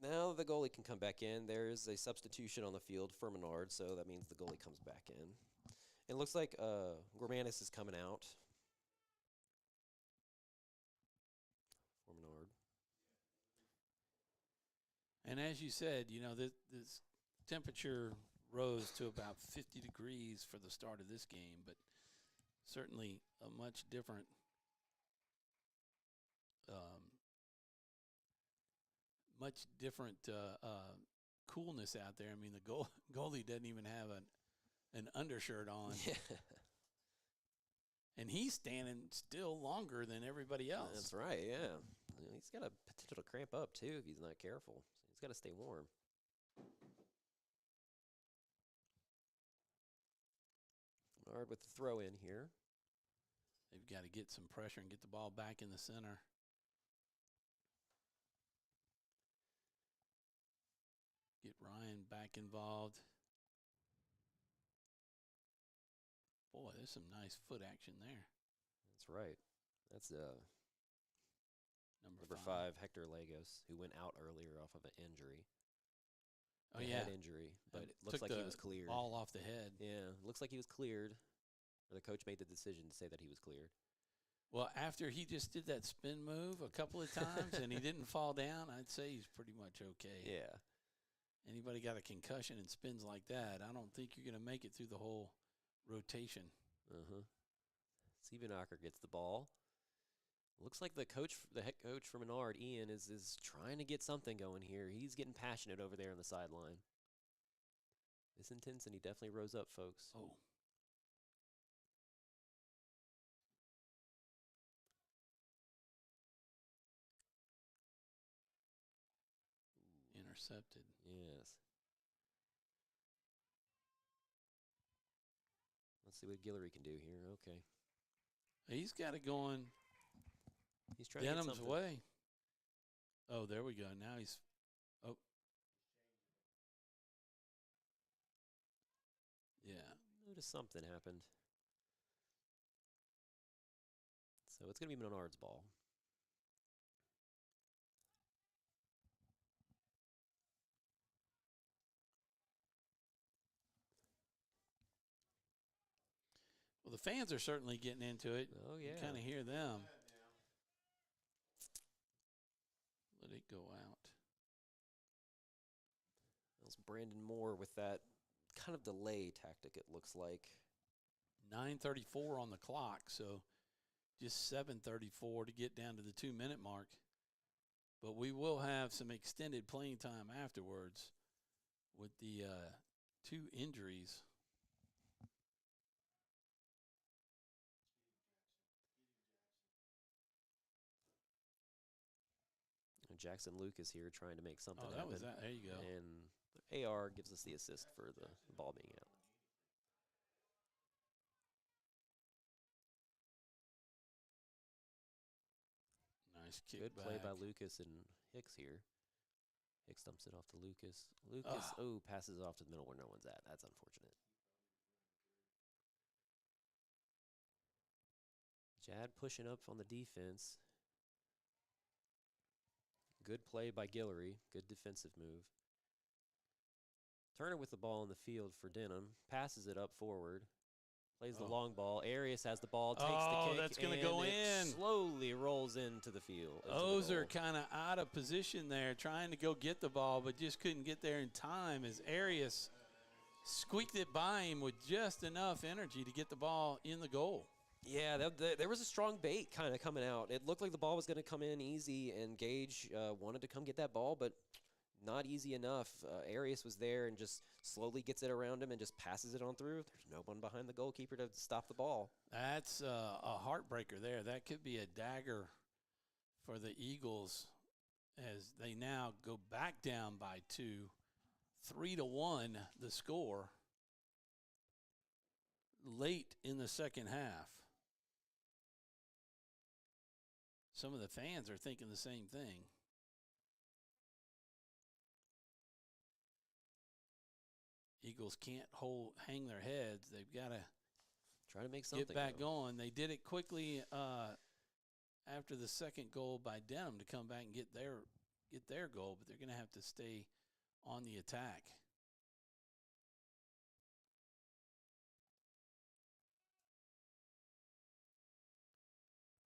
Now the goalie can come back in. There's a substitution on the field for Menard, so that means the goalie comes back in. It looks like Gormanis is coming out for Menard. And as you said, this temperature rose to about 50 degrees for the start of this game, but certainly a much different coolness out there. I mean, the goalie doesn't even have an undershirt on. Yeah. And he's standing still longer than everybody else. That's right, yeah. He's got a potential to cramp up, too, if he's not careful. So he's got to stay warm. Menard with the throw in here. They've got to get some pressure and get the ball back in the center. Get Ryan back involved. Boy, there's some nice foot action there. That's right. That's number 5, Hector Lagos, who went out earlier off of an injury. Oh, yeah. Head injury, but it looks Took like the he was cleared. ball off the head. Yeah, looks like he was cleared. Or the coach made the decision to say that he was cleared. Well, after he just did that spin move a couple of times and he didn't fall down, I'd say he's pretty much okay. Yeah. Anybody got a concussion and spins like that, I don't think you're going to make it through the whole rotation. Siebenacher gets the ball. Looks like the head coach for Menard, Ian, is trying to get something going here. He's getting passionate over there on the sideline. This intensity definitely rose up, folks. Oh. Intercepted. Yes. Let's see what Guillory can do here. Okay. He's got it going He's trying to get Denham's something. way. Oh, there we go. Now he's – oh. Yeah. Notice something happened. So it's going to be Menard's ball. Well, the fans are certainly getting into it. Oh, yeah. You kind of hear them. Let it go out. That was Brandon Moore with that kind of delay tactic, it looks like. 9:34 on the clock, so just 7:34 to get down to the 2-minute mark. But we will have some extended playing time afterwards with the 2 injuries. Jackson Lucas here trying to make something happen. That was that. There you go. And the AR gives us the assist for the ball being out. Nice kick Good back. play by Lucas and Hicks here. Hicks dumps it off to Lucas. Lucas, passes it off to the middle where no one's at. That's unfortunate. Jad pushing up on the defense. Good play by Guillory. Good defensive move. Turner with the ball in the field for Denham. Passes it up forward. Plays the long ball. Arias has the ball. Takes the kick. That's going to go in. Slowly rolls into the field. Ozer kind of out of position there, trying to go get the ball, but just couldn't get there in time as Arias squeaked it by him with just enough energy to get the ball in the goal. Yeah, there was a strong bait kind of coming out. It looked like the ball was going to come in easy, and Gage wanted to come get that ball, but not easy enough. Arias was there and just slowly gets it around him and just passes it on through. There's no one behind the goalkeeper to stop the ball. That's a heartbreaker there. That could be a dagger for the Eagles as they now go back down by 2. 3-1 the score late in the second half. Some of the fans are thinking the same thing. Eagles can't hang their heads. They've got to try to make something get back going. They did it quickly after the second goal by Denham to come back and get their goal, but they're going to have to stay on the attack.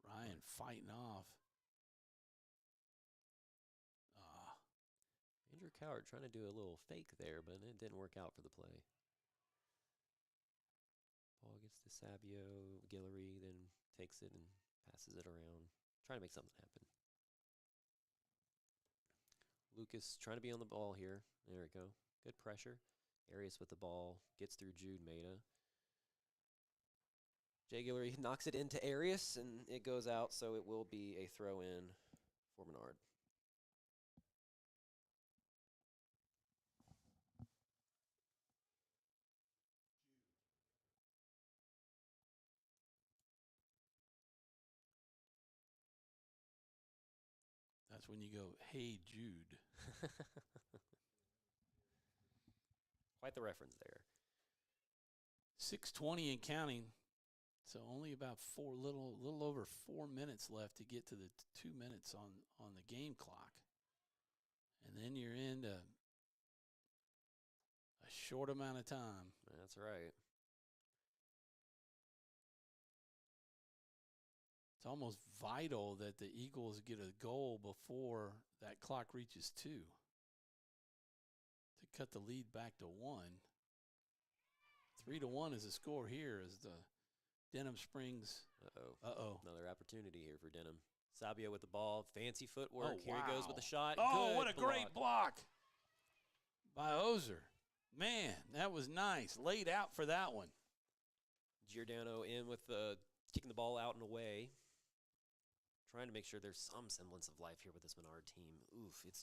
Ryan fighting off. Andrew Coward trying to do a little fake there, but it didn't work out for the play. Ball gets to Sabio. Guillory then takes it and passes it around. Trying to make something happen. Lucas trying to be on the ball here. There we go. Good pressure. Arias with the ball. Gets through Jude Maida. Jay Guillory knocks it into Arias, and it goes out, so it will be a throw-in for Menard. That's when you go, hey, Jude. Quite the reference there. 6:20 and counting. So only about little over 4 minutes left to get to the 2 minutes on the game clock. And then you're into a short amount of time. That's right. It's almost vital that the Eagles get a goal before that clock reaches 2 to cut the lead back to 1. 3-1 is the score here as the Denham Springs. Another opportunity here for Denham. Sabio with the ball. Fancy footwork. Oh, Here he goes with the shot. Oh, Good what a great block by Ozer. Man, that was nice. Laid out for that one. Giordano in with kicking the ball out and away. Trying to make sure there's some semblance of life here with this Menard team. Oof, it's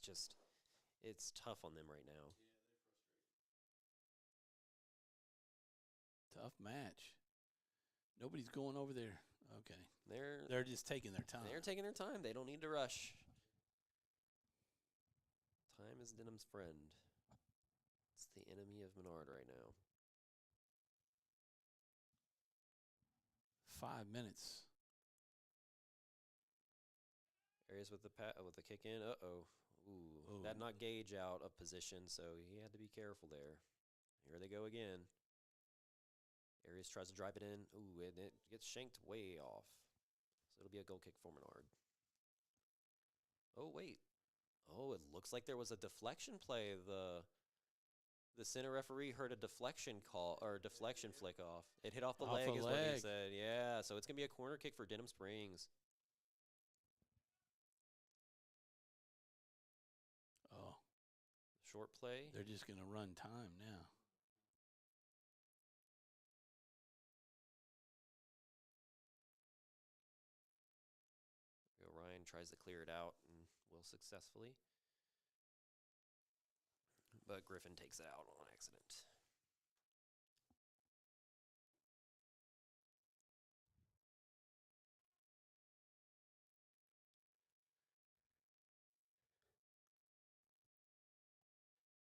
tough on them right now. Tough match. Nobody's going over there. Okay. They're just taking their time. They're taking their time. They don't need to rush. Time is Denham's friend. It's the enemy of Menard right now. 5 minutes. Arias with the kick in. Ooh, that knocked Gage out of position, so he had to be careful there. Here they go again. Arias tries to drive it in. Ooh, and it gets shanked way off. So it'll be a goal kick for Menard. Oh, wait. Oh, it looks like there was a deflection play. The center referee heard a deflection call, or deflection flick off. It hit off the leg is what he said. Yeah, so it's going to be a corner kick for Denham Springs. Oh. Short play. They're just going to run time now. Ryan tries to clear it out and will successfully. But Griffin takes it out on accident.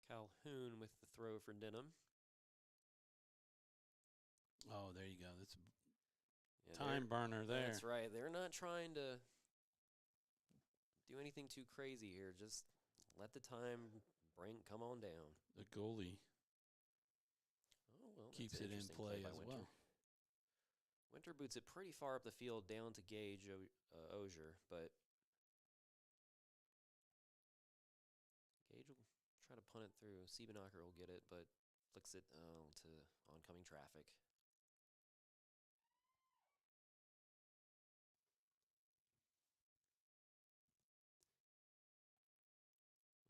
Calhoun with the throw for Denham. Oh, there you go. That's a time burner there. That's right. They're not trying to do anything too crazy here. Just let the time come on down. The goalie keeps it in play as Winter. well. Winter boots it pretty far up the field down to Gage Ozier, but Gage will try to punt it through. Siebenacher will get it, but flicks it to oncoming traffic.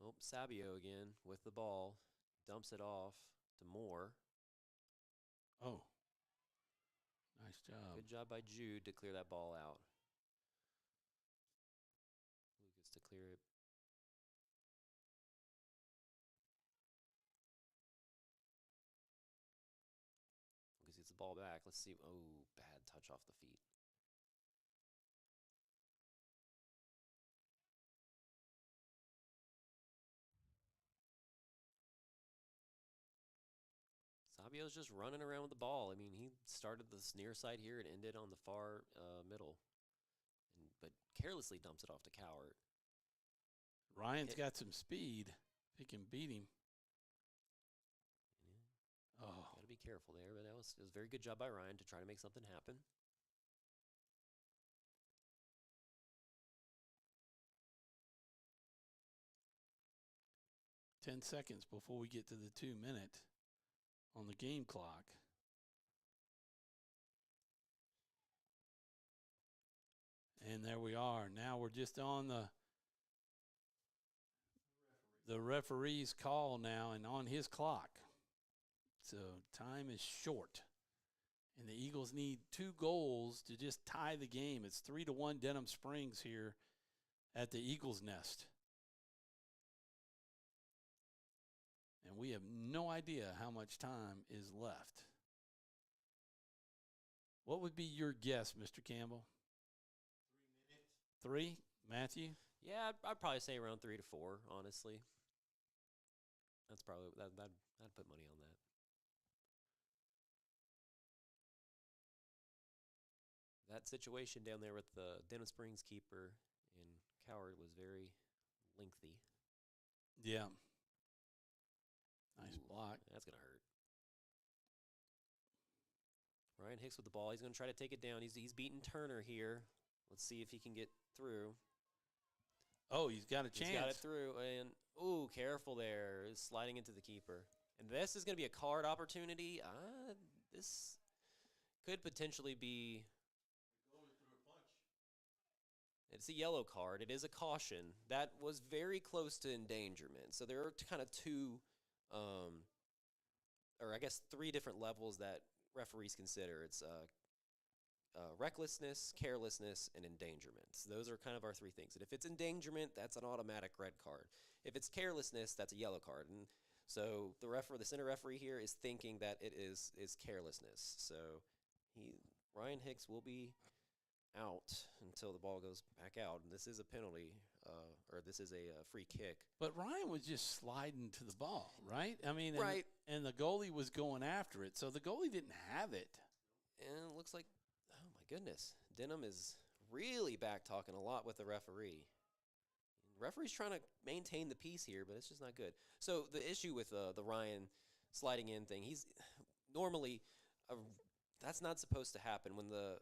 Oh, Sabio again with the ball. Dumps it off to Moore. Oh. Nice job. Good job by Jude to clear that ball out. Who gets to clear it? Lucas gets the ball back. Let's see. Oh, bad touch off the feet. Sabio's just running around with the ball. I mean, he started this near side here and ended on the far middle, but carelessly dumps it off to Cowart. Ryan's got some speed. He can beat him. Yeah. Oh, got to be careful there. But it was a very good job by Ryan to try to make something happen. Ten seconds before we get to the 2-minute on the game clock. And there we are. Now we're just on the referee's call now and on his clock. So time is short. And the Eagles need 2 goals to just tie the game. It's 3-1 Denham Springs here at the Eagles Nest. And we have no idea how much time is left. What would be your guess, Mr. Campbell? 3 minutes. 3? Matthew? Yeah, I'd probably say around 3 to 4, honestly. That's probably, I'd put money on that. That situation down there with the Denham Springs keeper and Cowart was very lengthy. Yeah. Nice block. That's going to hurt. Ryan Hicks with the ball. He's going to try to take it down. He's beaten Turner here. Let's see if he can get through. Oh, he's got a chance. He's got it through. And, ooh, careful there. It's sliding into the keeper. And this is going to be a card opportunity. This could potentially be. It's a yellow card. It is a caution. That was very close to endangerment. So there are kind of 2, or I guess 3 different levels that referees consider. It's recklessness, carelessness, and endangerment. So those are kind of our 3 things. And if it's endangerment, that's an automatic red card. If it's carelessness, that's a yellow card. And so the center referee here is thinking that it is carelessness. So Ryan Hicks will be out until the ball goes back out. And this is a penalty, or this is a free kick. But Ryan was just sliding to the ball, right? I mean, right. And the goalie was going after it, so the goalie didn't have it. And it looks like, oh my goodness, Denham is really back-talking a lot with the referee. The referee's trying to maintain the peace here, but it's just not good. So the issue with the Ryan sliding in thing, he's normally That's not supposed to happen when the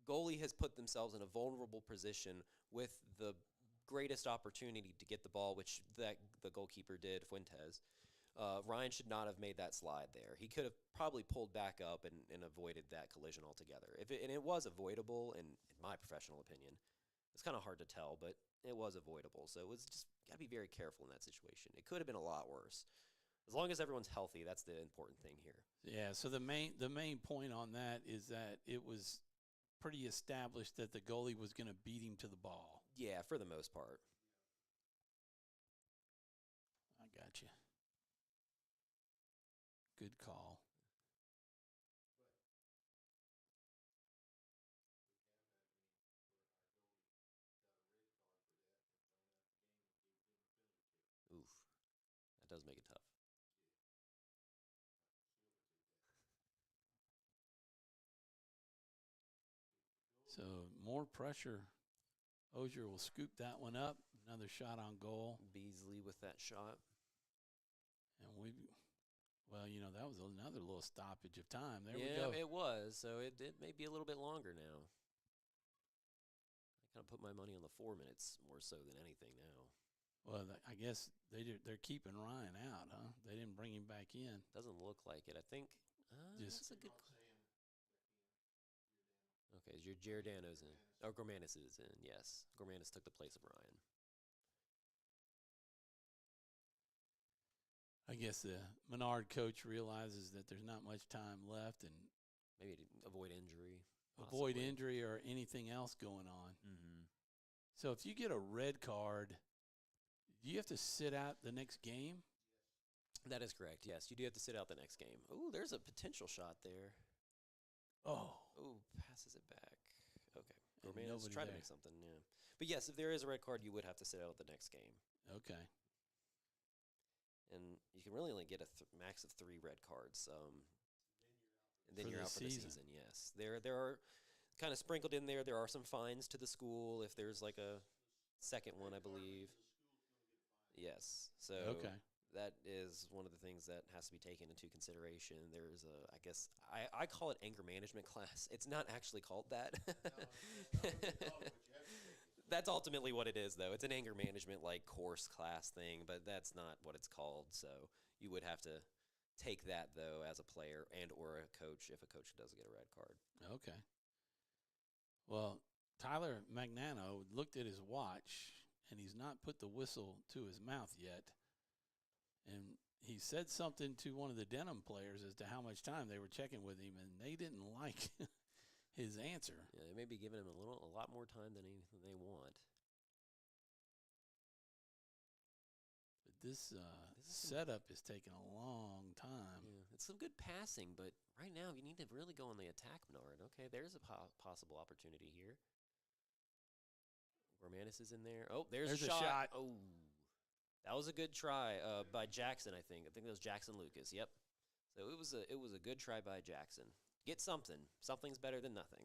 goalie has put themselves in a vulnerable position with the greatest opportunity to get the ball, which the goalkeeper did, Fuentes. Ryan should not have made that slide there. He could have probably pulled back up and avoided that collision altogether. And it was avoidable, in my professional opinion. It's kind of hard to tell, but it was avoidable. So it was just got to be very careful in that situation. It could have been a lot worse. As long as everyone's healthy, that's the important thing here. Yeah, so the main point on that is that it was pretty established that the goalie was going to beat him to the ball. Yeah, for the most part. I got you. Good call. Oof, that does make it tough. So more pressure. Ogier will scoop that one up. Another shot on goal. Beasley with that shot. And that was another little stoppage of time. There we Yeah, go. it was. So it may be a little bit longer now. I kind of put my money on the 4 minutes more so than anything now. Well, I guess they're keeping Ryan out, huh? They didn't bring him back in. Doesn't look like it. I think that's a good. Okay, Giordano's in. Oh, Gormanis is in. Yes, Gormanis took the place of Ryan. I guess the Menard coach realizes that there's not much time left and maybe to avoid injury. Avoid injury or anything else going on. Mm-hmm. So if you get a red card, do you have to sit out the next game? That is correct. Yes, you do have to sit out the next game. Ooh, there's a potential shot there. Oh. Ooh, passes it back. Okay. Gormanis trying to make something, yeah. But yes, if there is a red card, you would have to sit out the next game. Okay. And you can really only get a max of 3 red cards. And then you're out for the season. Yes, there are kind of sprinkled in there. There are some fines to the school if there's like a second one, I believe. Yes. So that is one of the things that has to be taken into consideration. There's I guess I call it anger management class. It's not actually called that. That's ultimately what it is, though. It's an anger management course class thing, but that's not what it's called. So you would have to take that, though, as a player and or a coach if a coach does get a red card. Okay. Well, Tyler Magnano looked at his watch, and he's not put the whistle to his mouth yet. And he said something to one of the Denham players as to how much time they were checking with him, and they didn't like his answer. Yeah, they may be giving him a lot more time than they want. But this setup is taking a long time. Yeah, it's some good passing, but right now you need to really go on the attack, Menard. Okay, there's a possible opportunity here. Gormanis is in there. Oh, there's a shot. Oh, that was a good try by Jackson, I think. I think that was Jackson Lucas. Yep. So it was a good try by Jackson. Get something. Something's better than nothing.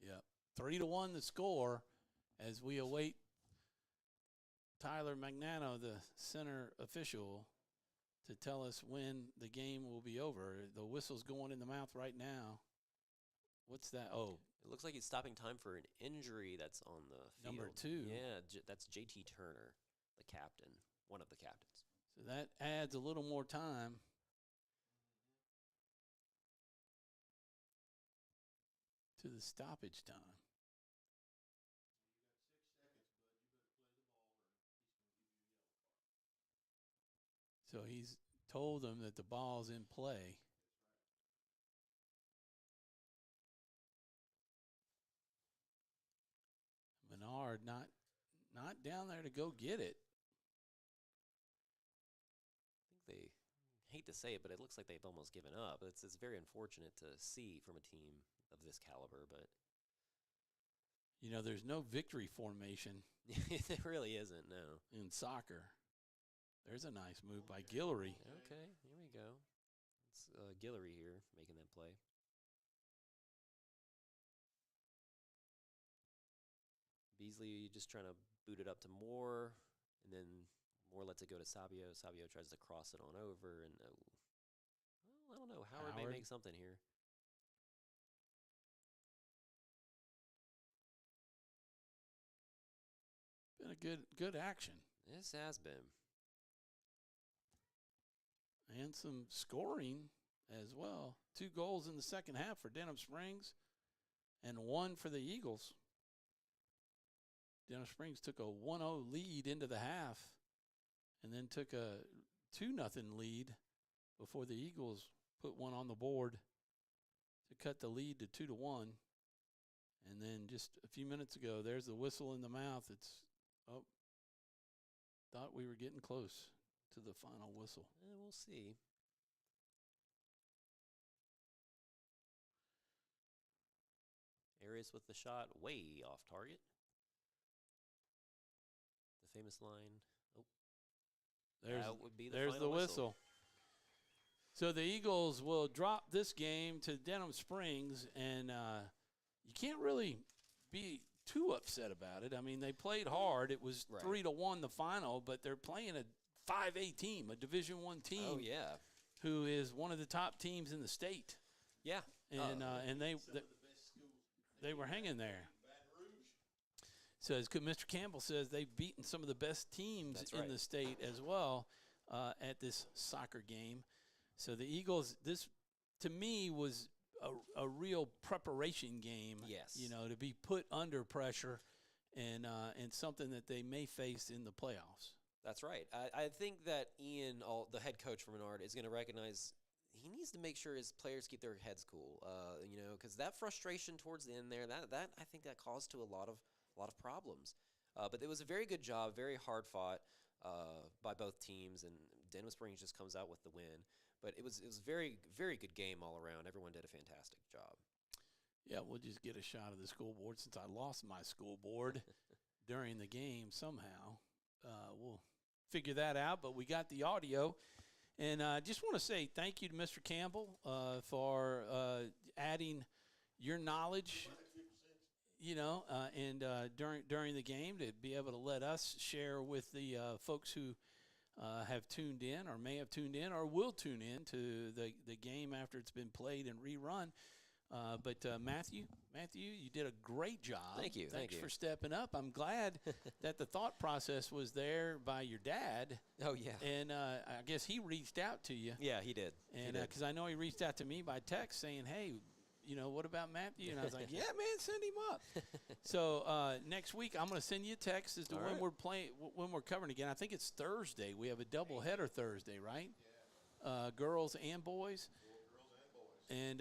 Yep. 3-1 the score as we await Tyler Magnano, the center official, to tell us when the game will be over. The whistle's going in the mouth right now. What's that? Oh. It looks like he's stopping time for an injury that's on the field. Number 2. Yeah, that's JT Turner, the captain, one of the captains. So that adds a little more time. To the stoppage time. So he's told them that the ball's in play. Menard not down there to go get it. I think they hate to say it, but it looks like they've almost given up. It's very unfortunate to see from a team of this caliber, but there's no victory formation. It really isn't, no. In soccer. There's a nice move by Guillory. Okay, here we go. It's Guillory here making that play. Beasley just trying to boot it up to Moore, and then Moore lets it go to Sabio. Sabio tries to cross it on over, and I don't know. Howard may make something here. Been a good action. This has been. And some scoring as well. 2 goals in the second half for Denham Springs and 1 for the Eagles. Denham Springs took a 1-0 lead into the half and then took a 2-0 lead before the Eagles put 1 on the board to cut the lead to 2-1. And then just a few minutes ago, there's the whistle in the mouth. Thought we were getting close to the final whistle. We'll see. Arias with the shot way off target. The famous line. Oh, that would be there's the whistle. So the Eagles will drop this game to Denham Springs, and you can't really be too upset about it. I mean, they played hard. It was 3-1 the final, but they're playing a 5A team, a Division I team. Oh, yeah. Who is one of the top teams in the state. Yeah. And they were hanging there. So as Mr. Campbell says, they've beaten some of the best teams in the state as well at this soccer game. So the Eagles, this to me was a real preparation game. Yes. You know, to be put under pressure and something that they may face in the playoffs. That's right. I think that Ian, the head coach for Menard, is going to recognize he needs to make sure his players keep their heads cool. You know, because that frustration towards the end there, that I think that caused to a lot of problems. But it was a very good job, very hard fought by both teams, and Denham Springs just comes out with the win. But it was very, very good game all around. Everyone did a fantastic job. Yeah, we'll just get a shot of the school board since I lost my school board during the game somehow. We'll figure that out, but we got the audio. And I just want to say thank you to Mr. Campbell for adding your knowledge, you know, and during the game to be able to let us share with the folks who have tuned in or may have tuned in or will tune in to the game after it's been played and rerun. But Matthew, you did a great job. Thank you. Thanks for stepping up. I'm glad that the thought process was there by your dad. Oh, yeah. And I guess he reached out to you. Yeah, he did. And because I know he reached out to me by text saying, hey, you know, what about Matthew? And I was like, yeah, man, send him up. So next week I'm going to send you a text as to when we're playing, when we're covering again. I think it's Thursday. We have a doubleheader Thursday, right? Yeah. Girls and boys. And